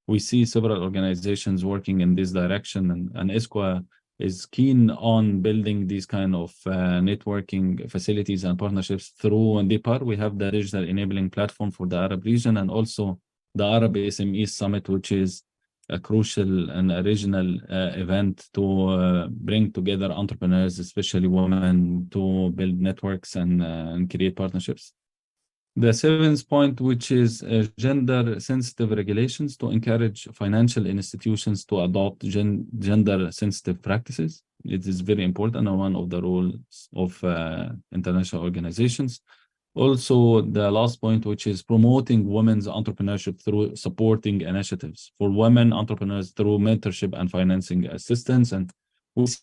Speaker 5: we see several organizations working in this direction, and ESCWA is keen on building these kind of networking facilities and partnerships through DIPAR. We have the digital enabling platform for the Arab region, and also the Arab SME Summit, which is a crucial and a regional event to bring together entrepreneurs, especially women, to build networks and create partnerships. The 7th point, which is gender-sensitive regulations to encourage financial institutions to adopt gender-sensitive practices. It is very important and one of the roles of international organizations. Also, the last point, which is promoting women's entrepreneurship through supporting initiatives for women entrepreneurs through mentorship and financing assistance. And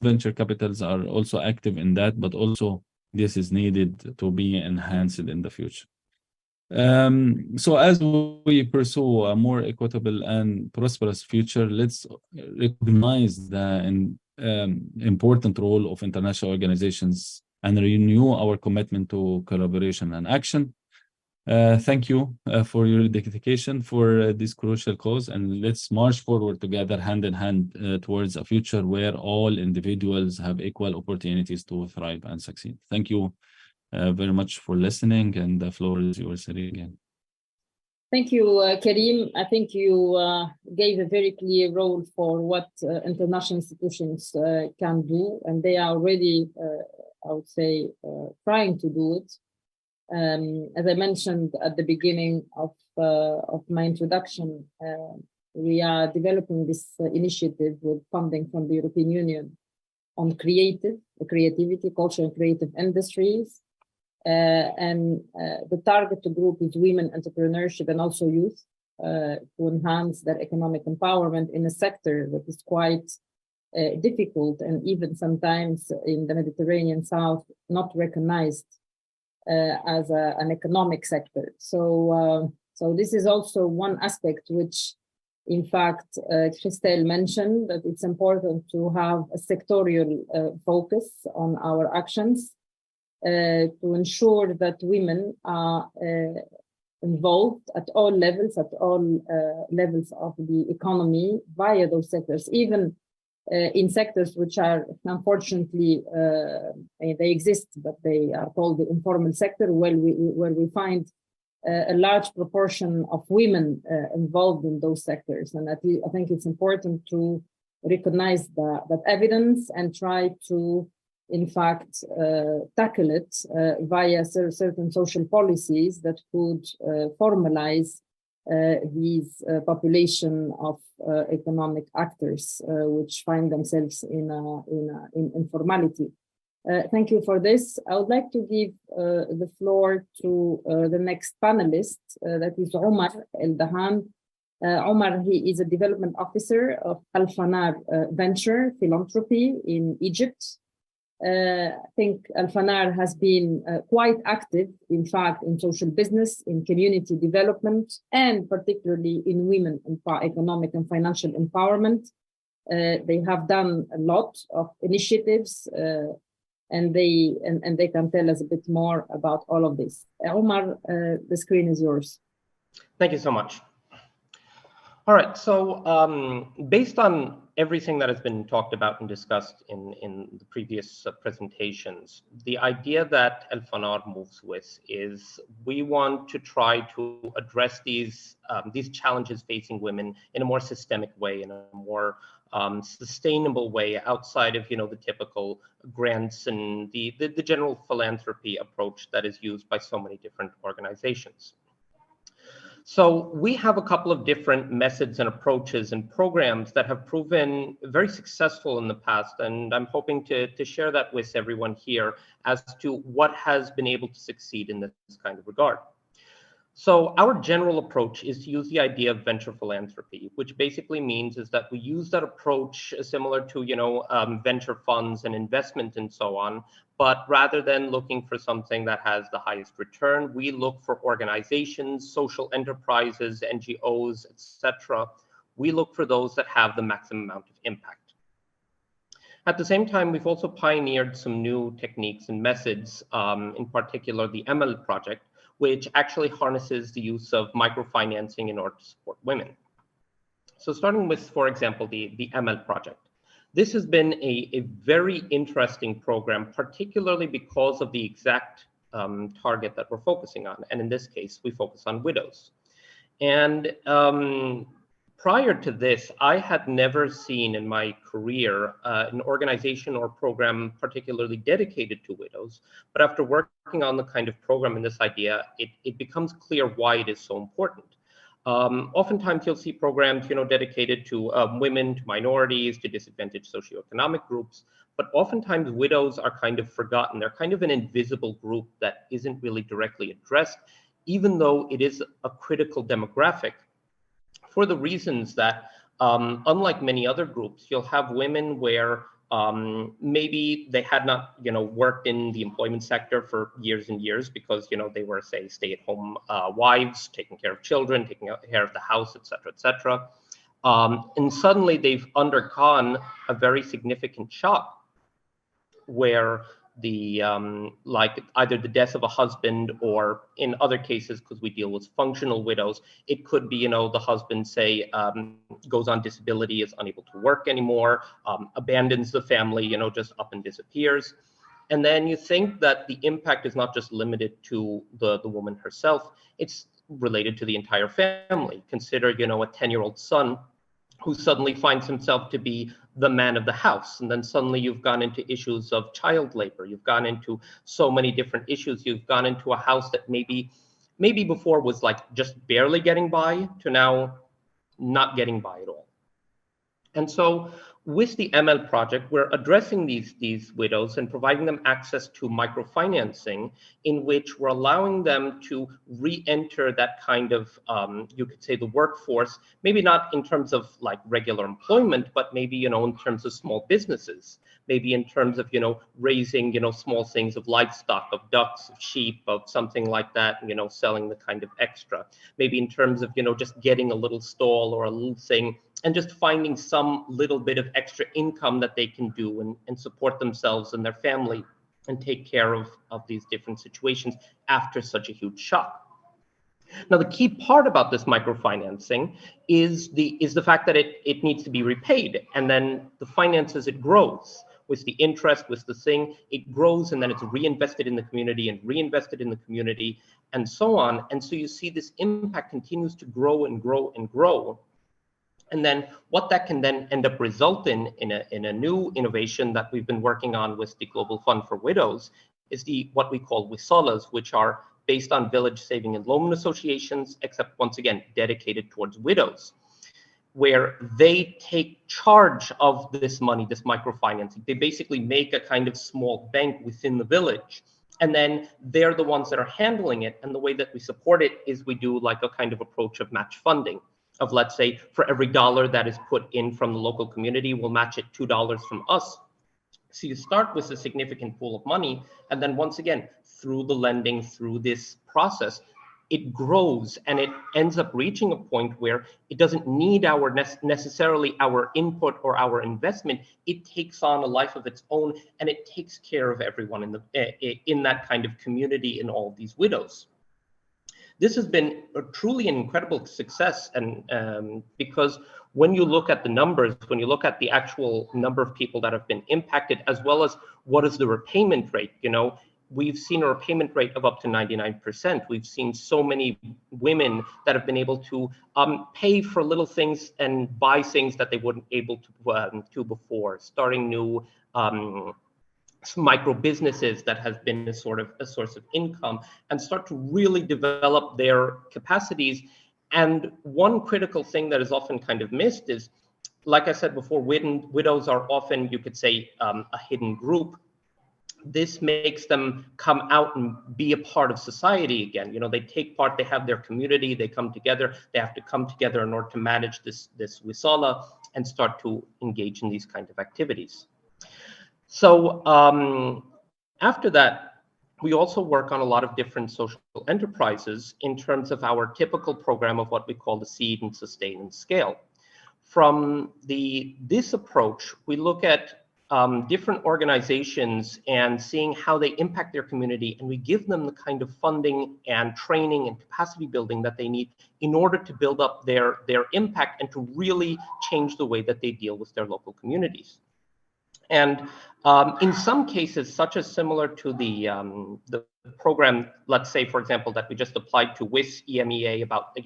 Speaker 5: venture capitals are also active in that, but also this is needed to be enhanced in the future. So as we pursue a more equitable and prosperous future, let's recognize the important role of international organizations and renew our commitment to collaboration and action. Thank you for your dedication for this crucial cause, and let's march forward together hand in hand towards a future where all individuals have equal opportunities to thrive and succeed. Thank you very much for listening, and the floor is yours again.
Speaker 1: Thank you, Karim. I think you gave a very clear role for what international institutions can do, and they are already, I would say, trying to do it. As I mentioned at the beginning of my introduction, we are developing this initiative with funding from the European Union on creativity, culture and creative industries. And the target group is women entrepreneurship and also youth to enhance their economic empowerment in a sector that is quite difficult and even sometimes in the Mediterranean South not recognized as an economic sector. So this is also one aspect which, in fact, Christelle mentioned, that it's important to have a sectorial focus on our actions to ensure that women are involved at all levels of the economy via those sectors, even in sectors which are unfortunately, they exist, but they are called the informal sector, where we find a large proportion of women involved in those sectors. And I think it's important to recognize that evidence and try to, in fact, tackle it via certain social policies that could formalize these population of economic actors which find themselves in informality. Thank you for this. I would like to give the floor to the next panelist, that is Omar El-Dahan. Omar, he is a development officer of Al-Fanar Venture Philanthropy in Egypt. I think Al-Fanar has been quite active, in fact, in social business, in community development, and particularly in women economic and financial empowerment. They have done a lot of initiatives, and they can tell us a bit more about all of this. Omar, the screen is yours.
Speaker 6: Thank you so much. All right, so based on everything that has been talked about and discussed in the previous presentations, the idea that Al-Fanar moves with is we want to try to address these challenges facing women in a more systemic way, in a more sustainable way, outside of the typical grants and the general philanthropy approach that is used by so many different organizations. So we have a couple of different methods and approaches and programs that have proven very successful in the past, and I'm hoping to share that with everyone here as to what has been able to succeed in this kind of regard. So our general approach is to use the idea of venture philanthropy, which basically means is that we use that approach similar to venture funds and investment and so on, but rather than looking for something that has the highest return, we look for organizations, social enterprises, NGOs, etc. We look for those that have the maximum amount of impact. At the same time, we've also pioneered some new techniques and methods, in particular the ML project, which actually harnesses the use of microfinancing in order to support women. So starting with, for example, the ML project. This has been a very interesting program, particularly because of the exact target that we're focusing on. And in this case, we focus on widows. And prior to this, I had never seen in my career an organization or program particularly dedicated to widows. But after working on the kind of program and this idea, it becomes clear why it is so important. Oftentimes you'll see programs, dedicated to women, to minorities, to disadvantaged socioeconomic groups, but oftentimes widows are kind of forgotten. They're kind of an invisible group that isn't really directly addressed, even though it is a critical demographic, for the reasons that, unlike many other groups, you'll have women where Maybe they had not, worked in the employment sector for years and years because, they were, say, stay-at-home wives, taking care of children, taking care of the house, et cetera, and suddenly they've undergone a very significant shock where the like either the death of a husband, or in other cases, because we deal with functional widows, it could be, the husband, say, goes on disability, is unable to work anymore, abandons the family, just up and disappears. And then you think that the impact is not just limited to the woman herself, it's related to the entire family. Consider, a 10-year-old son who suddenly finds himself to be the man of the house. And then suddenly you've gone into issues of child labor. You've gone into so many different issues. You've gone into a house that maybe before was like just barely getting by to now not getting by at all. And so with the ML project, we're addressing these widows and providing them access to microfinancing, in which we're allowing them to re-enter that kind of, you could say, the workforce, maybe not in terms of like regular employment, but maybe, in terms of small businesses, maybe in terms of, raising, small things of livestock, of ducks, of sheep, of something like that, selling the kind of extra, maybe in terms of, just getting a little stall or a little thing, and just finding some little bit of extra income that they can do and support themselves and their family and take care of these different situations after such a huge shock. Now, the key part about this microfinancing is the fact that it needs to be repaid, and then the finances, it grows. With the interest, with the thing, it grows, and then it's reinvested in the community and reinvested in the community and so on. And so you see this impact continues to grow and grow and grow. And then what that can then end up result in a new innovation that we've been working on with the Global Fund for Widows is what we call wisalas, which are based on village saving and loan associations, except once again, dedicated towards widows, where they take charge of this money, this microfinancing. They basically make a kind of small bank within the village. And then they're the ones that are handling it. And the way that we support it is we do like a kind of approach of match funding. Of, let's say, for every dollar that is put in from the local community, we'll match it $2 from us. So you start with a significant pool of money, and then once again, through the lending, through this process, it grows, and it ends up reaching a point where it doesn't need necessarily our input or our investment. It takes on a life of its own, and it takes care of everyone in that kind of community, in all these widows. This has been truly an incredible success, and because when you look at the numbers, when you look at the actual number of people that have been impacted, as well as what is the repayment rate, we've seen a repayment rate of up to 99%. We've seen so many women that have been able to pay for little things and buy things that they weren't able to before, starting new micro businesses that has been a source of income, and start to really develop their capacities. And one critical thing that is often kind of missed is, like I said before, widows are often, you could say, a hidden group. This makes them come out and be a part of society again. They take part, they have their community, they come together, they have to come together in order to manage this wisala and start to engage in these kind of activities. So after that, we also work on a lot of different social enterprises in terms of our typical program of what we call the seed and sustain and scale. From this approach, we look at different organizations and seeing how they impact their community, and we give them the kind of funding and training and capacity building that they need in order to build up their impact and to really change the way that they deal with their local communities. And in some cases, such as similar to the program, let's say, for example, that we just applied to with EMEA about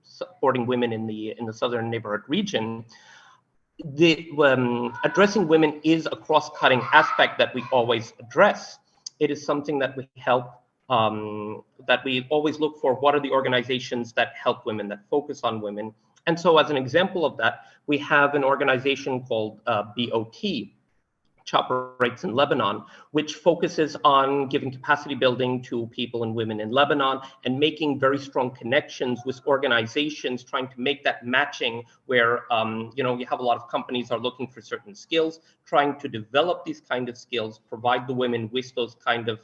Speaker 6: supporting women in the southern neighborhood region, addressing women is a cross-cutting aspect that we always address. It is something that we help, that we always look for. What are the organizations that help women, that focus on women? And so as an example of that, we have an organization called BOT, which operates in Lebanon, which focuses on giving capacity building to people and women in Lebanon and making very strong connections with organizations, trying to make that matching where, you have a lot of companies are looking for certain skills, trying to develop these kind of skills, provide the women with those kind of,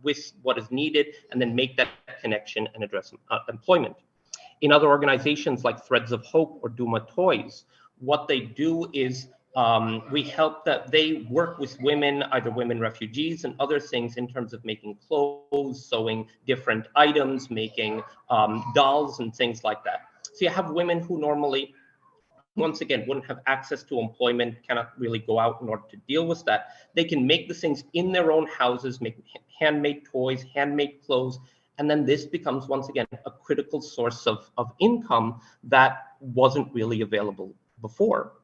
Speaker 6: with what is needed, and then make that connection and address employment. In other organizations like Threads of Hope or Duma Toys, what they do is we help that they work with women, either women refugees and other things in terms of making clothes, sewing different items, making dolls and things like that. So you have women who normally, once again, wouldn't have access to employment, cannot really go out in order to deal with that. They can make the things in their own houses, make handmade toys, handmade clothes, and then this becomes, once again, a critical source of income that wasn't really available before.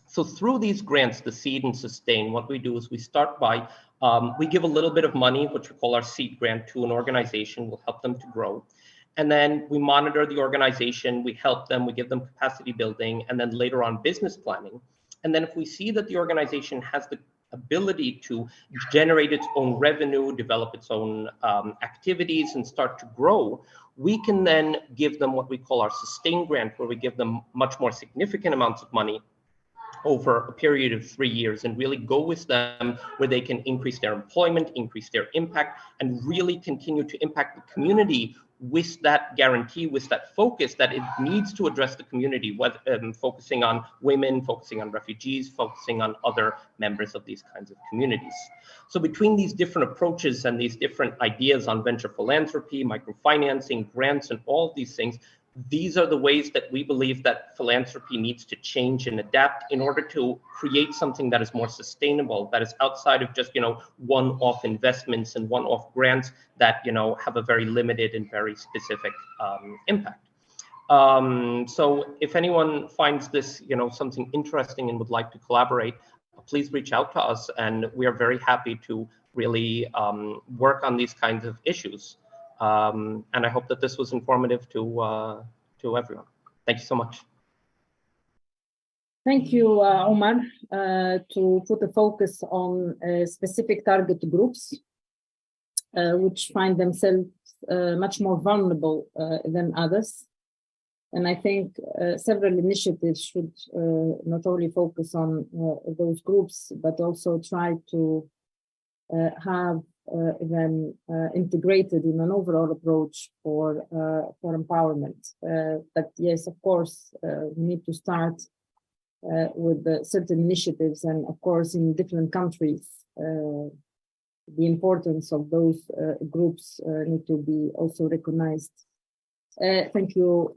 Speaker 6: So through these grants, the Seed and Sustain, what we do is we start by, we give a little bit of money, which we call our seed grant, to an organization. We'll help them to grow. And then we monitor the organization, we help them, we give them capacity building, and then later on business planning. And then if we see that the organization has the ability to generate its own revenue, develop its own activities, and start to grow, we can then give them what we call our Sustain grant, where we give them much more significant amounts of money over a period of 3 years and really go with them where they can increase their employment, increase their impact, and really continue to impact the community with that guarantee, with that focus that it needs to address the community, whether focusing on women, focusing on refugees, focusing on other members of these kinds of communities. So between these different approaches and these different ideas on venture philanthropy, microfinancing, grants, and all of these things, these are the ways that we believe that philanthropy needs to change and adapt in order to create something that is more sustainable, that is outside of just, one-off investments and one-off grants that, have a very limited and very specific impact. So if anyone finds this, something interesting and would like to collaborate, please reach out to us, and we are very happy to really work on these kinds of issues. And I hope that this was informative to everyone. Thank you so much.
Speaker 1: Thank you, Omar, to put a focus on specific target groups, which find themselves much more vulnerable than others. And I think several initiatives should not only focus on those groups, but also try to have them integrated in an overall approach for empowerment. But yes, of course, we need to start with certain initiatives, and of course, in different countries, the importance of those groups need to be also recognized. Thank you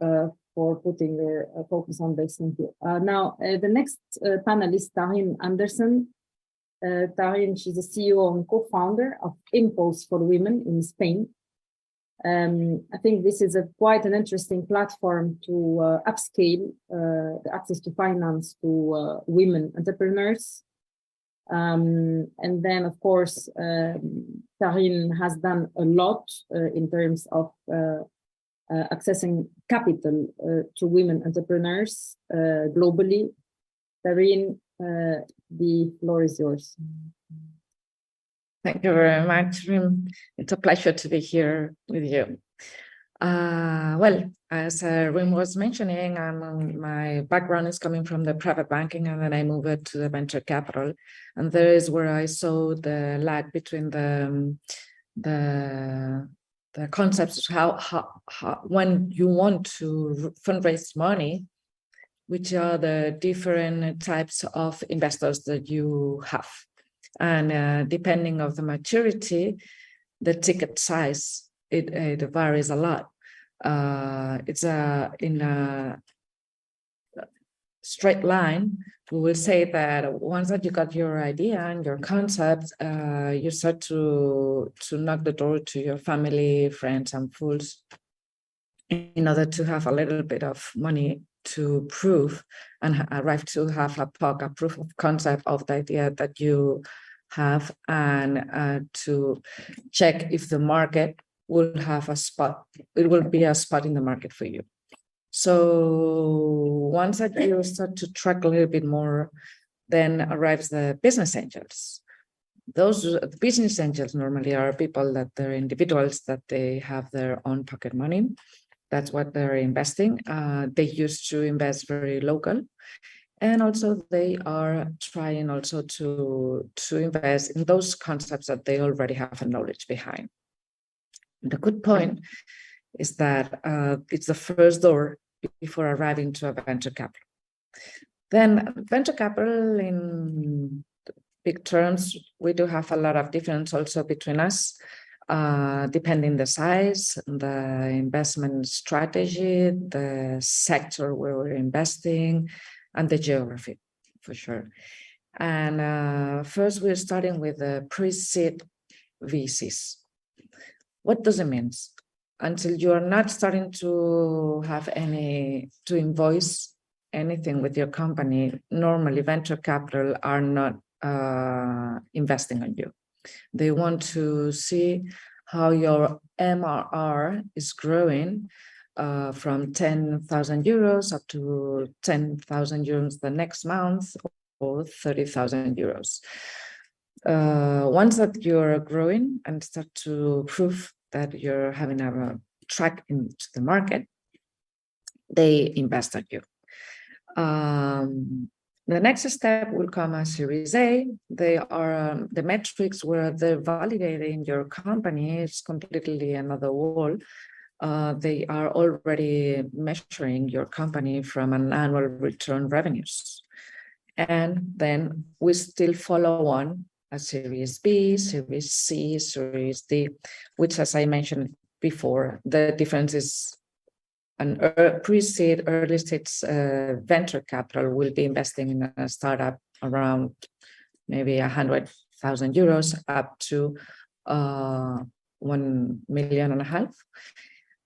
Speaker 1: for putting your focus on this. Thank you. Now, the next panelist, Karim Hassan. Karim, she's the CEO and co-founder of Impulse for Women in Spain. I think this is quite an interesting platform to upscale the access to finance to women entrepreneurs. And then, of course, Karim has done a lot in terms of accessing capital to women entrepreneurs globally. Karim, the floor is yours.
Speaker 7: Thank you very much, Rim. It's a pleasure to be here with you. Well, as Rim was mentioning, my background is coming from the private banking, and then I moved to the venture capital. And there is where I saw the lag between the concepts, how when you want to fundraise money, which are the different types of investors that you have. And depending on the maturity, the ticket size, it varies a lot. It's in a straight line. We will say that once that you got your idea and your concept, you start to knock the door to your family, friends, and fools in order to have a little bit of money to prove and arrive to have a POC, a proof of concept of the idea that you have, and to check if the market will have a spot, it will be a spot in the market for you. So once that you start to track a little bit more Then arrives the business angels. Those business angels normally are people that they're individuals that they have their own pocket money. That's what they're investing. They used to invest very local. And also they are trying also to invest in those concepts that they already have a knowledge behind. The good point is that it's the first door before arriving to a venture capital. Then venture capital in big terms, we do have a lot of difference also between us, depending the size, the investment strategy, the sector where we're investing, and the geography, for sure. And first, we're starting with the pre-seed VCs. What does it mean? Until you're not starting to have to invoice anything with your company, normally venture capital are not investing on you. They want to see how your MRR is growing from 10,000 euros up to 10,000 euros the next month or 30,000 euros. Once that you're growing and start to prove that you're having a track into the market, they invest on you. The next step will come as Series A. They are the metrics where they're validating your company. It's completely another world. They are already measuring your company from an annual return revenues. And then we still follow on a Series B, Series C, Series D, which, as I mentioned before, the difference is an pre-seed, early stage venture capital will be investing in a startup around maybe 100,000 euros up to 1.5 million.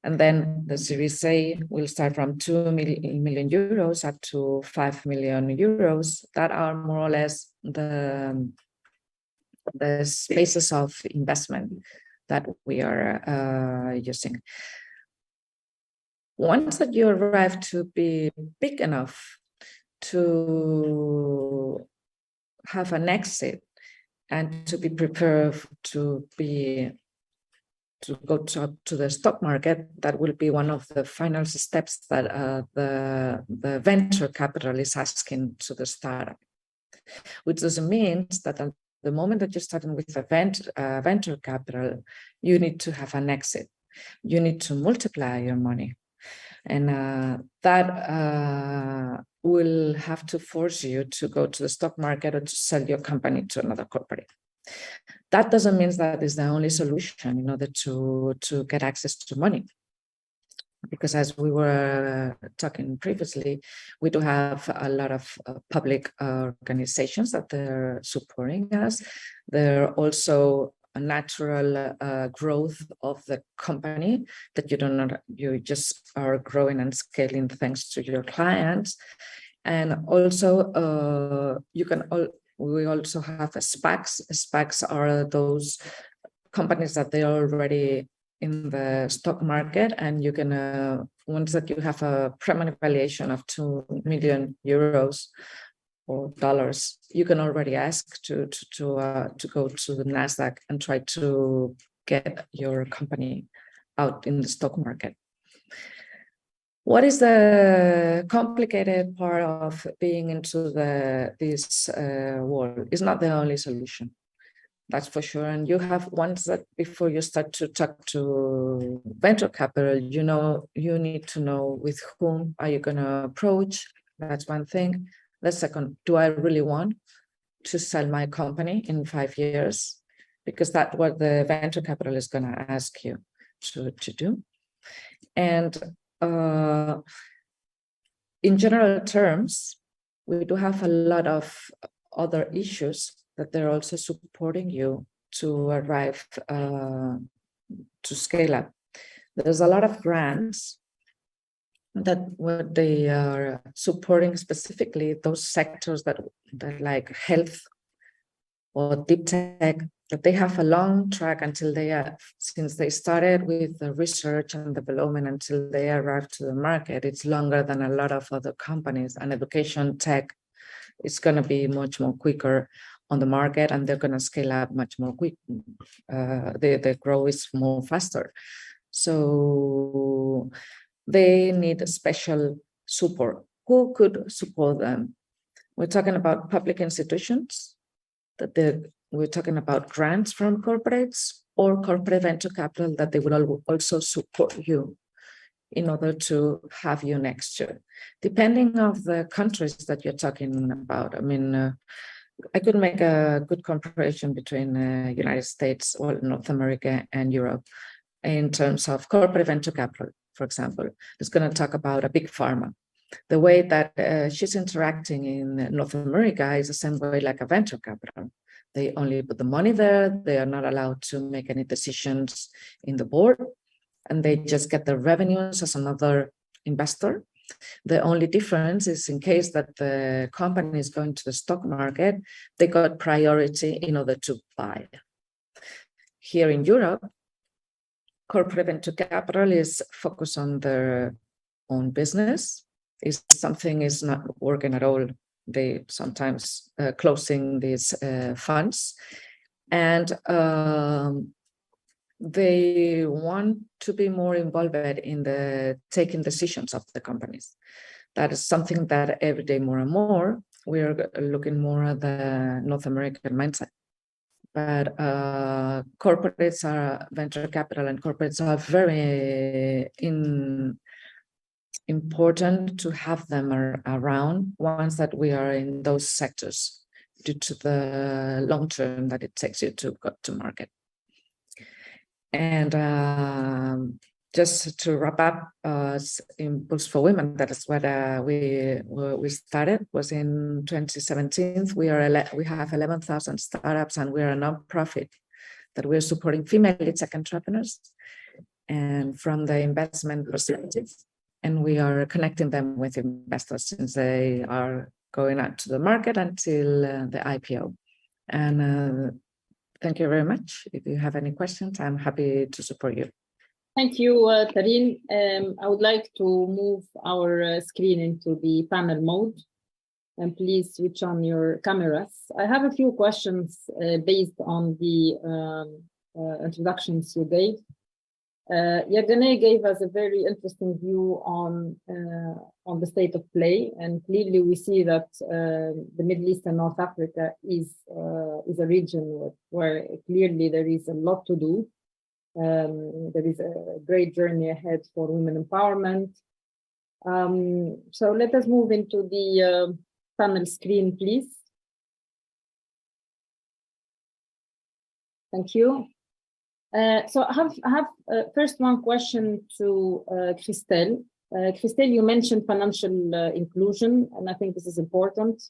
Speaker 7: And then the Series A will start from 2 million euros up to 5 million euros. That are more or less the spaces of investment that we are using. Once that you arrive to be big enough to have an exit and to be prepared to go to the stock market, that will be one of the final steps that the venture capital is asking to the startup, which doesn't mean that at the moment that you're starting with a venture capital, you need to have an exit. You need to multiply your money. And that will have to force you to go to the stock market or to sell your company to another corporate. That doesn't mean that is the only solution in order to get access to money. Because as we were talking previously, we do have a lot of public organizations that they're supporting us. They're also a natural growth of the company that you just are growing and scaling thanks to your clients. And also we also have SPACs. SPACs are those companies that they are already in the stock market, and you can once that you have a preliminary valuation of 2 million euros or dollars, you can already ask to go to the Nasdaq and try to get your company out in the stock market. What is the complicated part of being into this world? It's not the only solution, that's for sure. And you have once that before you start to talk to venture capital, you need to know with whom are you going to approach. That's one thing. The second, do I really want to sell my company in 5 years? Because that's what the venture capital is going to ask you to do. And in general terms, we do have a lot of other issues that they're also supporting you to arrive to scale up. There's a lot of grants that what they are supporting specifically those sectors that like health or deep tech, that they have a long track until since they started with the research and development until they arrive to the market. It's longer than a lot of other companies, and education tech It's going to be much more quicker on the market, and they're going to scale up much more quick. The growth is more faster. So they need special support. Who could support them? We're talking about public institutions, we're talking about grants from corporates or corporate venture capital that they will also support you in order to have you next year. Depending on the countries that you're talking about, I mean, I could make a good comparison between United States or North America and Europe in terms of corporate venture capital, for example. It's going to talk about a big pharma. The way that she's interacting in North America is the same way like a venture capital. They only put the money there. They are not allowed to make any decisions in the board, and they just get the revenues as another investor. The only difference is in case that the company is going to the stock market, they got priority in order to buy. Here in Europe, corporate venture capital is focused on their own business. If something is not working at all, they sometimes closing these funds, and they want to be more involved in the taking decisions of the companies. That is something that every day more and more we're looking more at the North American mindset. But corporates are venture capital, and corporates are very important to have them around once that we are in those sectors due to the long term that it takes you to go to market. And just to wrap up, Impulse for Women, that is what we started, was in 2017. We have 11,000 startups, and we are a non-profit that we're supporting female tech entrepreneurs and from the investment perspective. And we are connecting them with investors since they are going out to the market until the IPO. And thank you very much. If you have any questions, I'm happy to support you.
Speaker 1: Thank you, Karim. I would like to move our screen into the panel mode. And please switch on your cameras. I have a few questions based on the introductions you gave. Yeganeh gave us a very interesting view on the state of play, and clearly we see that the Middle East and North Africa is a region where clearly there is a lot to do. There is a great journey ahead for women empowerment. So let us move into the panel screen, please. Thank you. So I have first one question to Christelle. Christelle, you mentioned financial inclusion, and I think this is important.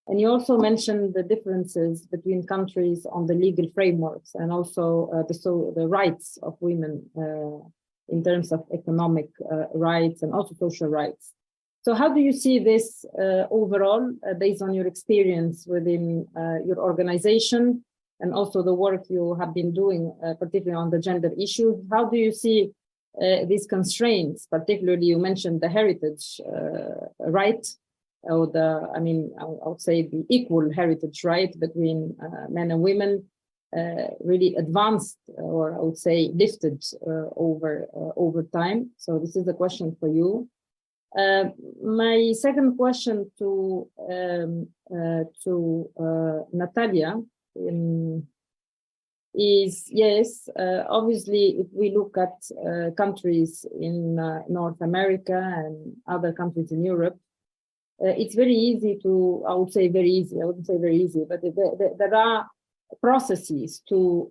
Speaker 1: And you also mentioned the differences between countries on the legal frameworks and also the rights of women in terms of economic rights and also social rights. So how do you see this overall, based on your experience within your organization and also the work you have been doing, particularly on the gender issue? How do you see these constraints? Particularly, you mentioned the heritage right, or I would say the equal heritage right between men and women, really advanced, or I would say lifted over time. So this is a question for you. My second question to Natalya is, yes, obviously, if we look at countries in North America and other countries in Europe, it's very easy to, I would say very easy, I wouldn't say very easy, but there are processes to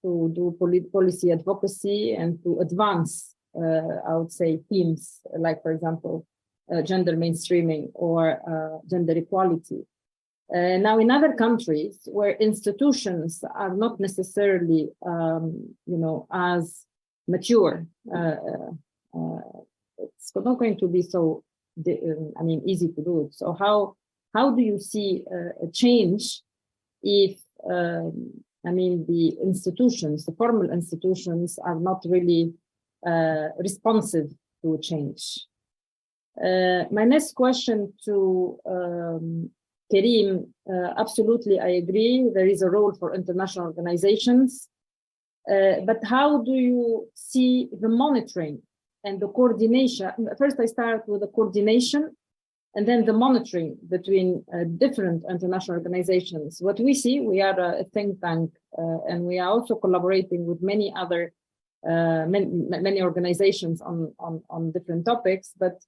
Speaker 1: do policy advocacy and to advance, I would say, themes like, for example, gender mainstreaming or gender equality. Now, in other countries where institutions are not necessarily, as mature, it's not going to be so, easy to do it. So how do you see a change if, the institutions, the formal institutions, are not really responsive to change? My next question to Karim, absolutely, I agree. There is a role for international organizations, but how do you see the monitoring and the coordination? First, I start with the coordination and then the monitoring between different international organizations. What we see, we are a think tank, and we are also collaborating with many other many organizations on different topics, but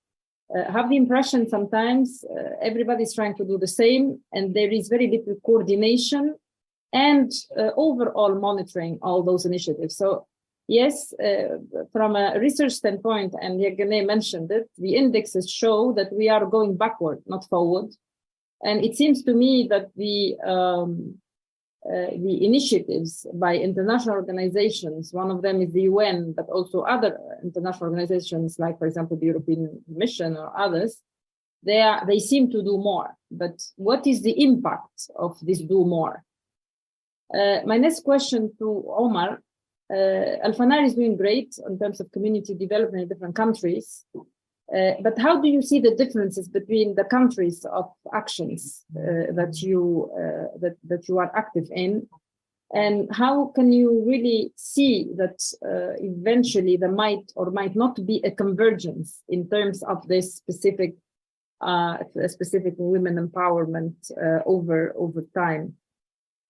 Speaker 1: have the impression sometimes everybody's trying to do the same, and there is very little coordination and overall monitoring all those initiatives. So yes, from a research standpoint, and Yeganeh mentioned it, the indexes show that we are going backward, not forward. And it seems to me that the initiatives by international organizations, one of them is the UN, but also other international organizations, like, for example, the European Commission or others, they seem to do more. But what is the impact of this do more? My next question to Omar. Al-Fanar is doing great in terms of community development in different countries, but how do you see the differences between the countries of actions that you are active in, and how can you really see that eventually there might or might not be a convergence in terms of this specific women empowerment over time?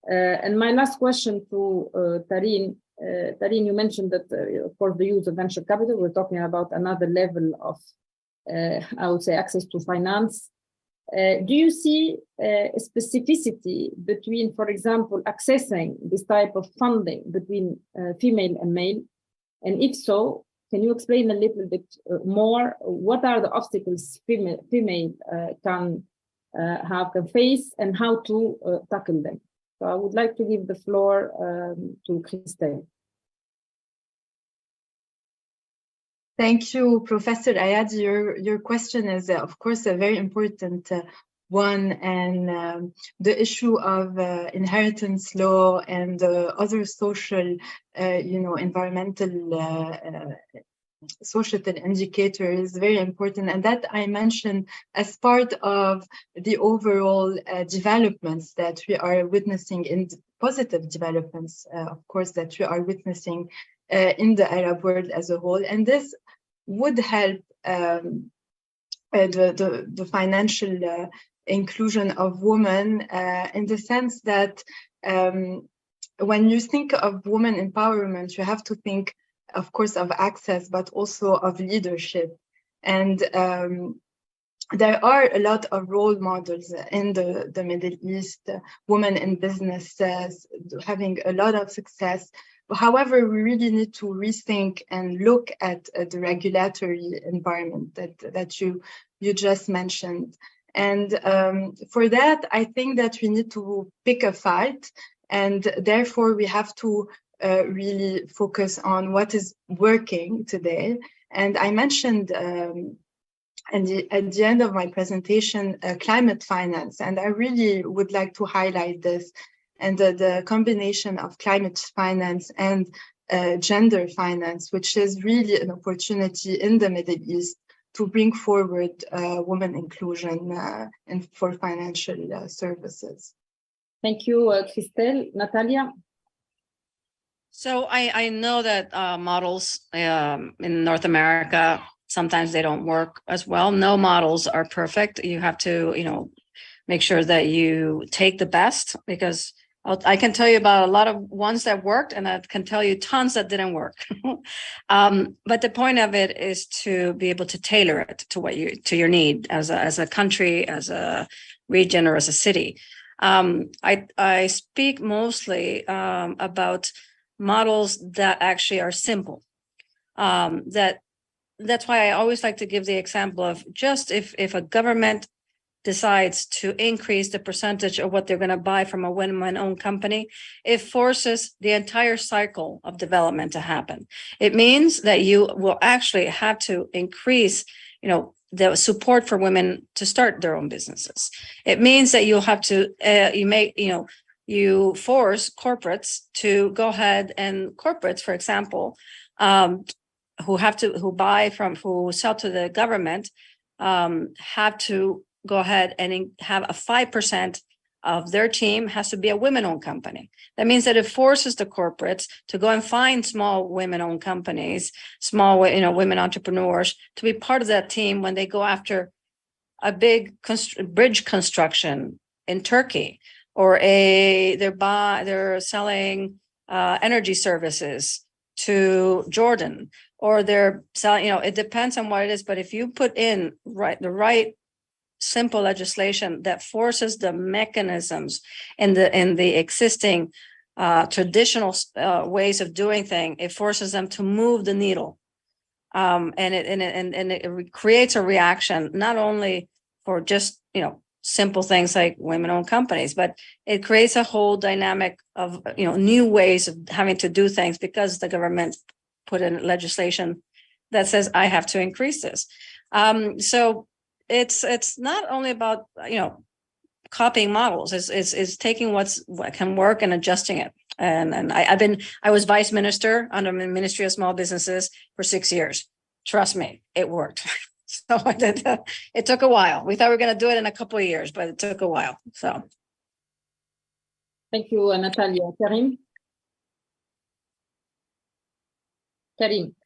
Speaker 1: And my last question to Tarine. Tarine, you mentioned that, of course, the use of venture capital, we're talking about another level of, I would say, access to finance. Do you see a specificity between, for example, accessing this type of funding between female and male? And if so, can you explain a little bit more? What are the obstacles female can face, and how to tackle them? So I would like to give the floor to Christelle.
Speaker 3: Thank you, Professor Ayadi. Your question is, of course, a very important one, and the issue of inheritance law and other social, environmental societal indicator is very important, and that I mentioned as part of the overall developments that we are witnessing, in positive developments, of course, that we are witnessing in the Arab world as a whole. And this would help the financial inclusion of women in the sense that when you think of women empowerment, you have to think, of course, of access, but also of leadership. And there are a lot of role models in the Middle East, women in business having a lot of success. However, we really need to rethink and look at the regulatory environment that you just mentioned. And for that, I think that we need to pick a fight, and therefore we have to really focus on what is working today. And I mentioned at the end of my presentation, climate finance, and I really would like to highlight this, and the combination of climate finance and gender finance, which is really an opportunity in the Middle East to bring forward women inclusion and for financial services.
Speaker 1: Thank you, Christelle. Natalia?
Speaker 4: So I know that models in North America, sometimes they don't work as well. No models are perfect. You have to, make sure that you take the best, because I can tell you about a lot of ones that worked, and I can tell you tons that didn't work. But the point of it is to be able to tailor it to your need as a country, as a region, or as a city. I speak mostly about models that actually are simple. That's why I always like to give the example of just if a government decides to increase the percentage of what they're going to buy from a women-owned company, it forces the entire cycle of development to happen. It means that you will actually have to increase, the support for women to start their own businesses. It means that you'll have to, you force corporates to go ahead, and corporates, for example, who sell to the government, have to go ahead and have a 5% of their team has to be a women-owned company. That means that it forces the corporates to go and find small women-owned companies, small, women entrepreneurs to be part of that team when they go after a big bridge construction in Turkey, or they're selling energy services to Jordan, or they're selling. It depends on what it is. But if you put in the right simple legislation that forces the mechanisms in the existing traditional ways of doing things, it forces them to move the needle, and it creates a reaction not only for just simple things like women-owned companies, but it creates a whole dynamic of new ways of having to do things because the government put in legislation that says I have to increase this. So it's not only about copying models. It's taking what can work and adjusting it. And I was vice minister under the Ministry of Small Businesses for 6 years. Trust me, it worked. So it took a while. We thought we were going to do it in a couple of years, but it took a while. So
Speaker 1: thank you, Natalia. Karim.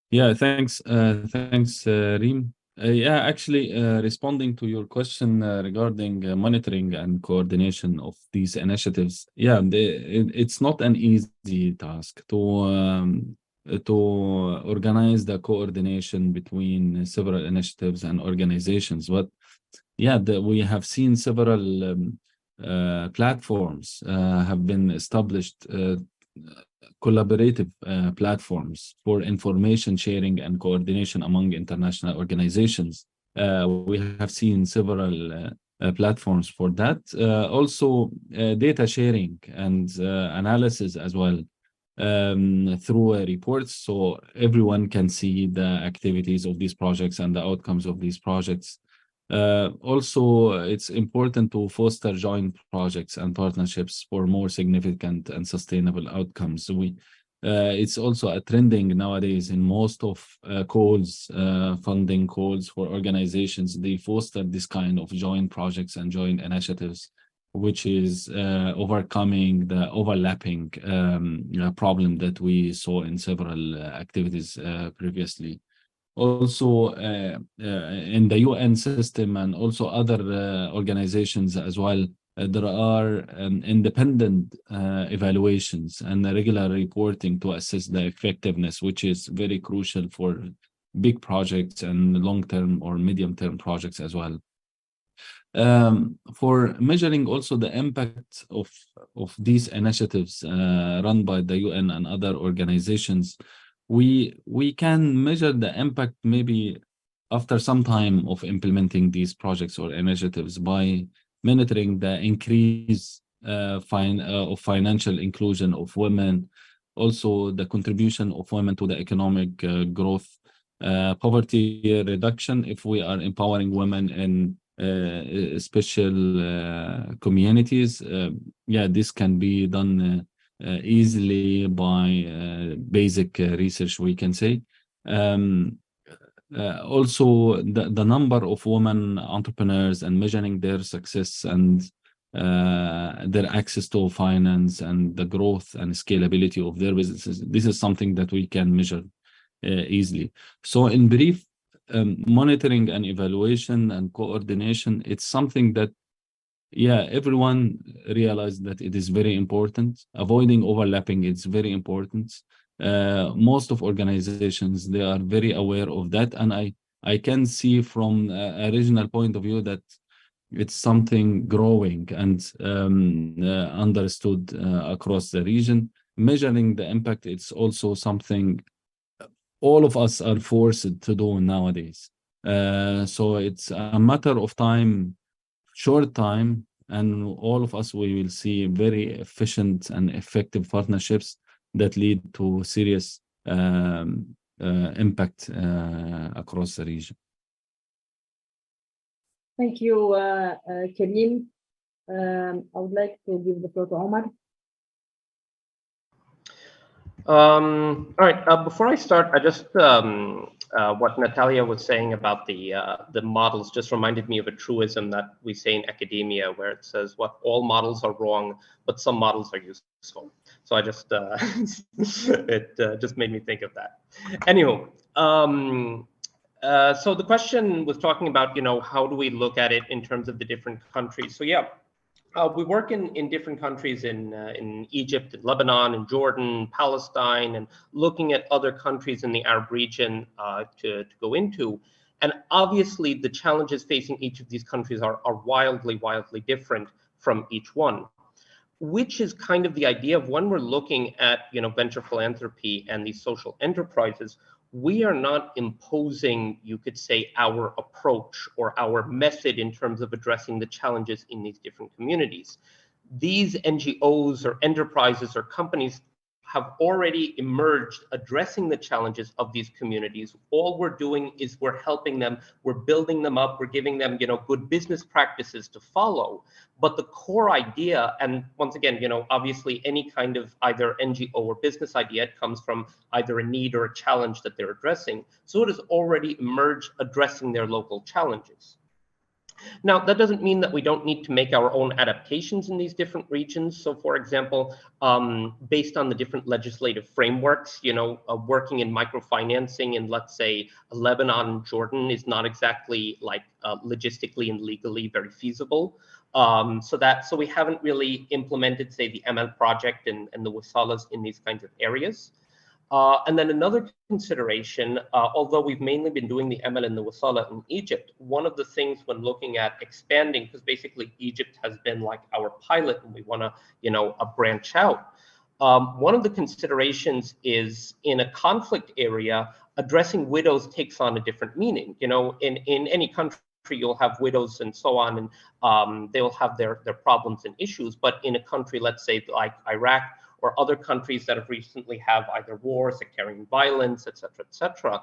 Speaker 5: Yeah, thanks, Reem. Actually, responding to your question regarding monitoring and coordination of these initiatives, it's not an easy task to organize the coordination between several initiatives and organizations. But we have seen several platforms have been established, collaborative platforms for information sharing and coordination among international organizations. We have seen several platforms for that. Also, data sharing and analysis as well through reports, so everyone can see the activities of these projects and the outcomes of these projects. Also, it's important to foster joint projects and partnerships for more significant and sustainable outcomes. It's also a trending nowadays in most of calls, funding calls for organizations. They foster this kind of joint projects and joint initiatives, which is overcoming the overlapping problem that we saw in several activities previously. Also, in the UN system and also other organizations as well, there are independent evaluations and regular reporting to assess the effectiveness, which is very crucial for big projects and long-term or medium-term projects as well. For measuring also the impact of these initiatives run by the UN and other organizations, we can measure the impact maybe after some time of implementing these projects or initiatives by monitoring the increase of financial inclusion of women, also the contribution of women to the economic growth, poverty reduction if we are empowering women in special communities. This can be done easily by basic research, we can say. Also, the number of women entrepreneurs and measuring their success and their access to finance and the growth and scalability of their businesses. This is something that we can measure easily. So in brief, monitoring and evaluation and coordination, it's something that everyone realized that it is very important. Avoiding overlapping, it's very important. Most of organizations, they are very aware of that, and I can see from a regional point of view that it's something growing and understood across the region. Measuring the impact, it's also something all of us are forced to do nowadays. So it's a matter of time, short time, and all of us, we will see very efficient and effective partnerships that lead to serious impact across the region.
Speaker 1: Thank you, Karim. I would like to give the floor to Omar.
Speaker 6: All right. Before I start, I just what Natalia was saying about the models just reminded me of a truism that we say in academia, where it says, "What all models are wrong, but some models are useful." So I just it just made me think of that. Anyway, so the question was talking about, how do we look at it in terms of the different countries? So yeah. We work in different countries in Egypt, in Lebanon, in Jordan, Palestine, and looking at other countries in the Arab region to go into. And obviously, the challenges facing each of these countries are wildly, wildly different from each one, which is kind of the idea of when we're looking at venture philanthropy and these social enterprises. We are not imposing, you could say, our approach or our method in terms of addressing the challenges in these different communities. These NGOs or enterprises or companies have already emerged addressing the challenges of these communities. All we're doing is we're helping them, we're building them up, we're giving them, good business practices to follow. But the core idea, and once again, obviously any kind of either NGO or business idea, it comes from either a need or a challenge that they're addressing. So it has already emerged addressing their local challenges. Now, that doesn't mean that we don't need to make our own adaptations in these different regions. So, for example, based on the different legislative frameworks, working in microfinancing in, let's say, Lebanon and Jordan is not exactly like logistically and legally very feasible. So we haven't really implemented, say, the ML project and the wasalas in these kinds of areas. And then another consideration, although we've mainly been doing the ML and the wasala in Egypt, one of the things when looking at expanding, because basically Egypt has been like our pilot and we want to, branch out. One of the considerations is in a conflict area, addressing widows takes on a different meaning. In any country, you'll have widows and so on, and they will have their problems and issues. But in a country, let's say like Iraq, or other countries that have recently have either wars, sectarian violence, et cetera,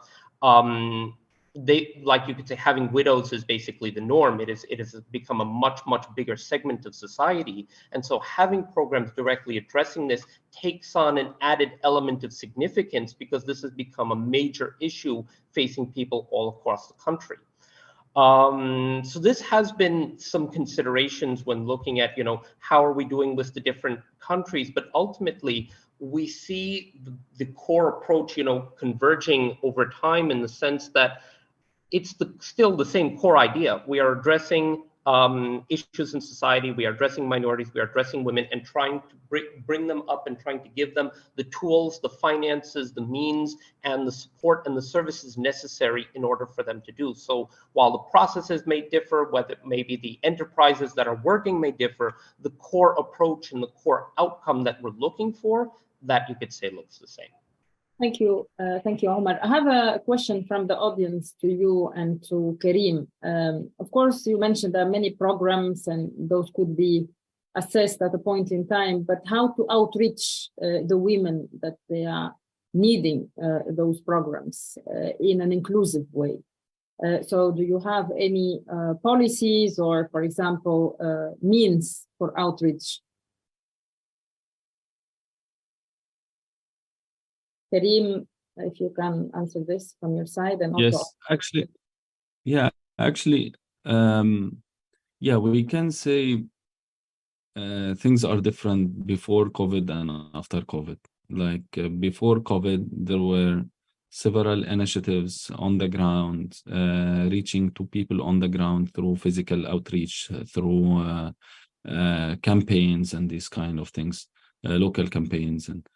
Speaker 6: they, like you could say, having widows is basically the norm. It has become a much bigger segment of society, and so having programs directly addressing this takes on an added element of significance because this has become a major issue facing people all across the country. So this has been some considerations when looking at, how are we doing with the different countries, but ultimately we see the core approach, converging over time in the sense that it's still the same core idea. We are addressing issues in society, we are addressing minorities, we are addressing women, and trying to bring them up and trying to give them the tools, the finances, the means, and the support and the services necessary in order for them to do. So while the processes may differ, whether maybe the enterprises that are working may differ, the core approach and the core outcome that we're looking for, that you could say looks the same.
Speaker 1: Thank you, Omar. I have a question from the audience to you and to Karim. Of course, you mentioned there are many programs and those could be assessed at a point in time, but how to outreach the women that they are needing those programs in an inclusive way? So do you have any policies or, for example, means for outreach? Karim, if you can answer this from your side, and also
Speaker 5: yes, actually, we can say things are different before COVID and after COVID. Like before COVID, there were several initiatives on the ground, reaching to people on the ground through physical outreach, through campaigns and these kind of things, local campaigns. And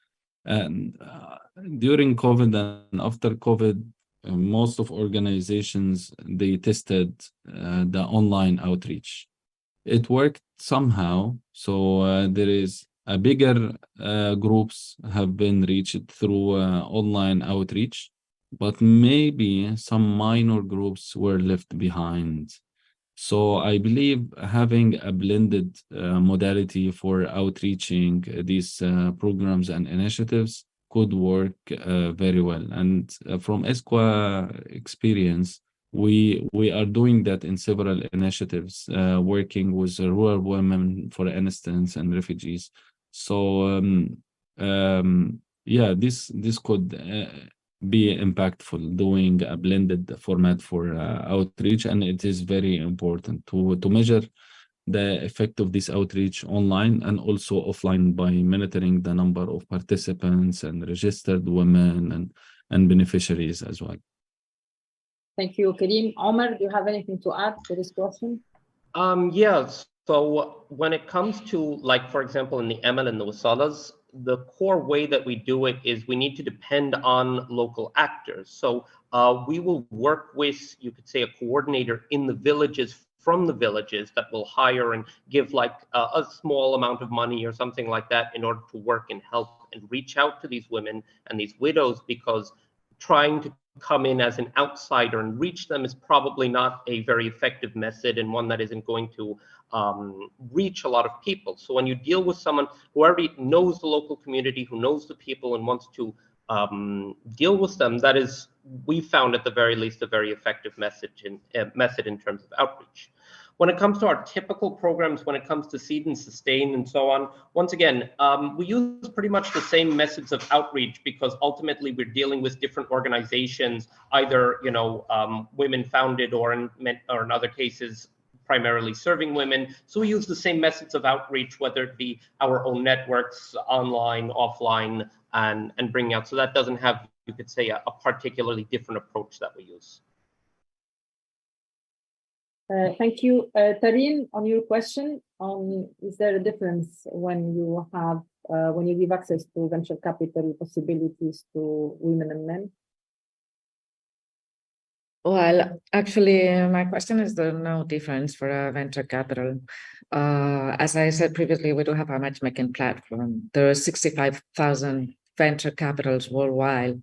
Speaker 5: during COVID and after COVID, most of organizations, they tested the online outreach. It worked somehow. So there is a bigger groups have been reached through online outreach, but maybe some minor groups were left behind. So I believe having a blended modality for outreaching these programs and initiatives could work very well. And from ESQA experience, we are doing that in several initiatives, working with rural women, for instance, and refugees. So this could be impactful, doing a blended format for outreach. And it is very important to measure the effect of this outreach online and also offline by monitoring the number of participants and registered women and beneficiaries as well.
Speaker 1: Thank you, Karim. Omar, do you have anything to add to this question?
Speaker 6: Yes. So when it comes to, like, for example, in the EMEA and the Wasalas, the core way that we do it is we need to depend on local actors. So we will work with, you could say, a coordinator in the villages, from the villages, that will hire and give like a small amount of money or something like that in order to work and help and reach out to these women and these widows, because trying to come in as an outsider and reach them is probably not a very effective method, and one that isn't going to reach a lot of people. So when you deal with someone who already knows the local community, who knows the people and wants to deal with them, that is, we found at the very least, a very effective method in terms of outreach. When it comes to our typical programs, when it comes to seed and sustain and so on, once again, we use pretty much the same methods of outreach, because ultimately we're dealing with different organizations, either women founded or in other cases primarily serving women. So we use the same methods of outreach, whether it be our own networks, online, offline, and bringing out. So that doesn't have, you could say, a particularly different approach that we use.
Speaker 1: Thank you. Tareen, on your question, is there a difference when you have when you give access to venture capital possibilities to women and men?
Speaker 7: Well, actually, my question is there's no difference for venture capital. As I said previously, we do have a matchmaking platform. There are 65,000 venture capitals worldwide,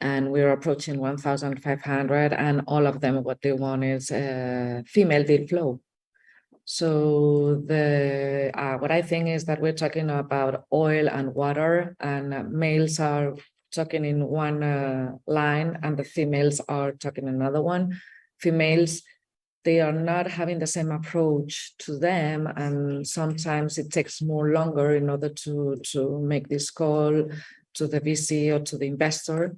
Speaker 7: and we're approaching 1,500, and all of them, what they want is female deal flow. So what I think is that we're talking about oil and water, and males are talking in one line and the females are talking another one. Females, they are not having the same approach to them, and sometimes it takes more longer in order to make this call to the VC or to the investor.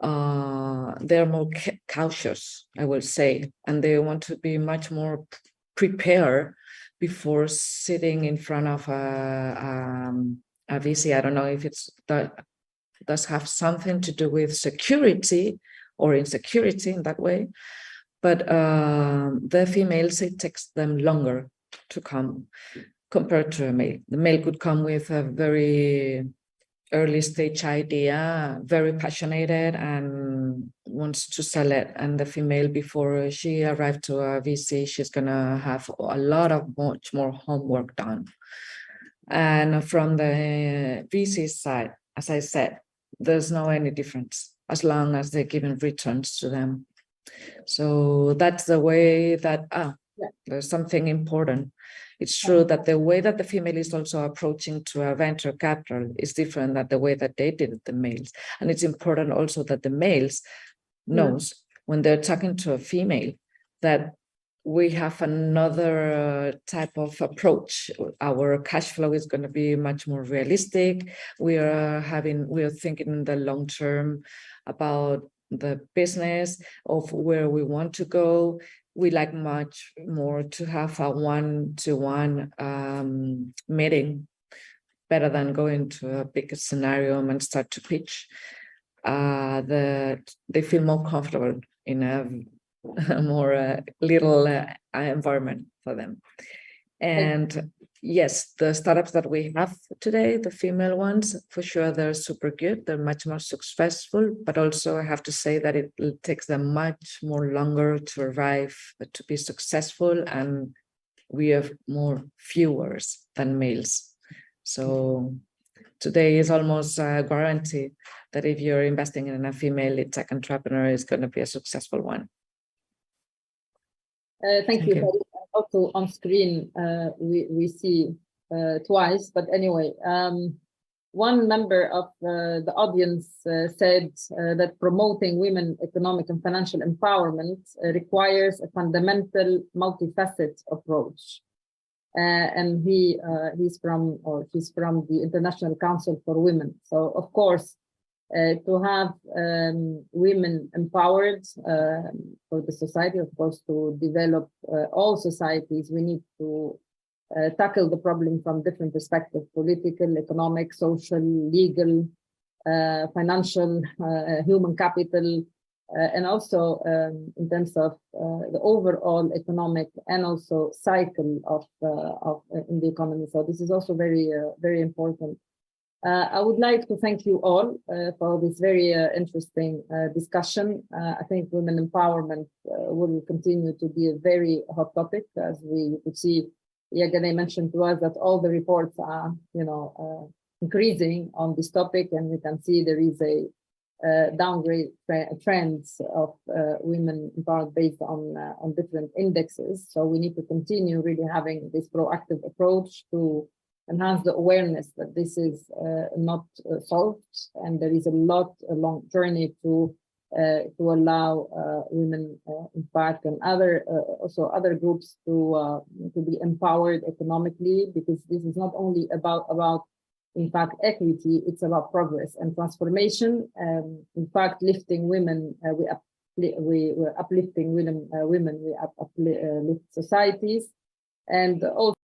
Speaker 7: They're more cautious, I will say, and they want to be much more prepared before sitting in front of a VC. I don't know if it's that does have something to do with security or insecurity in that way, but the females, it takes them longer to come compared to a male. The male could come with a very early stage idea, very passionate and wants to sell it. And the female, before she arrived to a VC, she's gonna have a lot of much more homework done. And from the VC side, as I said, there's no any difference as long as they're giving returns to them. So that's the way that, there's something important. It's true that the way that the female is also approaching to a venture capital is different than the way that they did it, the males. And it's important also that the males knows when they're talking to a female that we have another type of approach. Our cash flow is going to be much more realistic. We are thinking in the long term about the business of where we want to go. We like much more to have a one-to-one meeting, better than going to a big scenario and start to pitch. They feel more comfortable in a more little environment for them. And yes, the startups that we have today, the female ones, for sure, they're super good. They're much more successful, but also I have to say that it takes them much more longer to arrive, to be successful. And we have more viewers than males. So today is almost a guarantee that if you're investing in a female tech entrepreneur, is going to be a successful one.
Speaker 1: Thank you. Also on screen, we see twice, but anyway, one member of the audience said that promoting women economic and financial empowerment requires a fundamental multifaceted approach. And she's from the International Council for Women. So of course, to have women empowered for the society, of course, to develop all societies, we need to tackle the problem from different perspectives: political, economic, social, legal, financial, human capital, and also in terms of the overall economic and also cycle of in the economy. So this is also very important. I would like to thank you all for this very interesting discussion. I think women empowerment will continue to be a very hot topic, as we could see. Yeganeh mentioned to us that all the reports are, increasing on this topic, and we can see there is a downgrade trends of women empowered based on different indexes. So we need to continue really having this proactive approach to enhance the awareness that this is not solved, and there is a long journey to allow women, in fact, and also other groups to be empowered economically, because this is not only about in fact equity, it's about progress and transformation. In fact, lifting women, we're uplifting women, we uplift societies, and also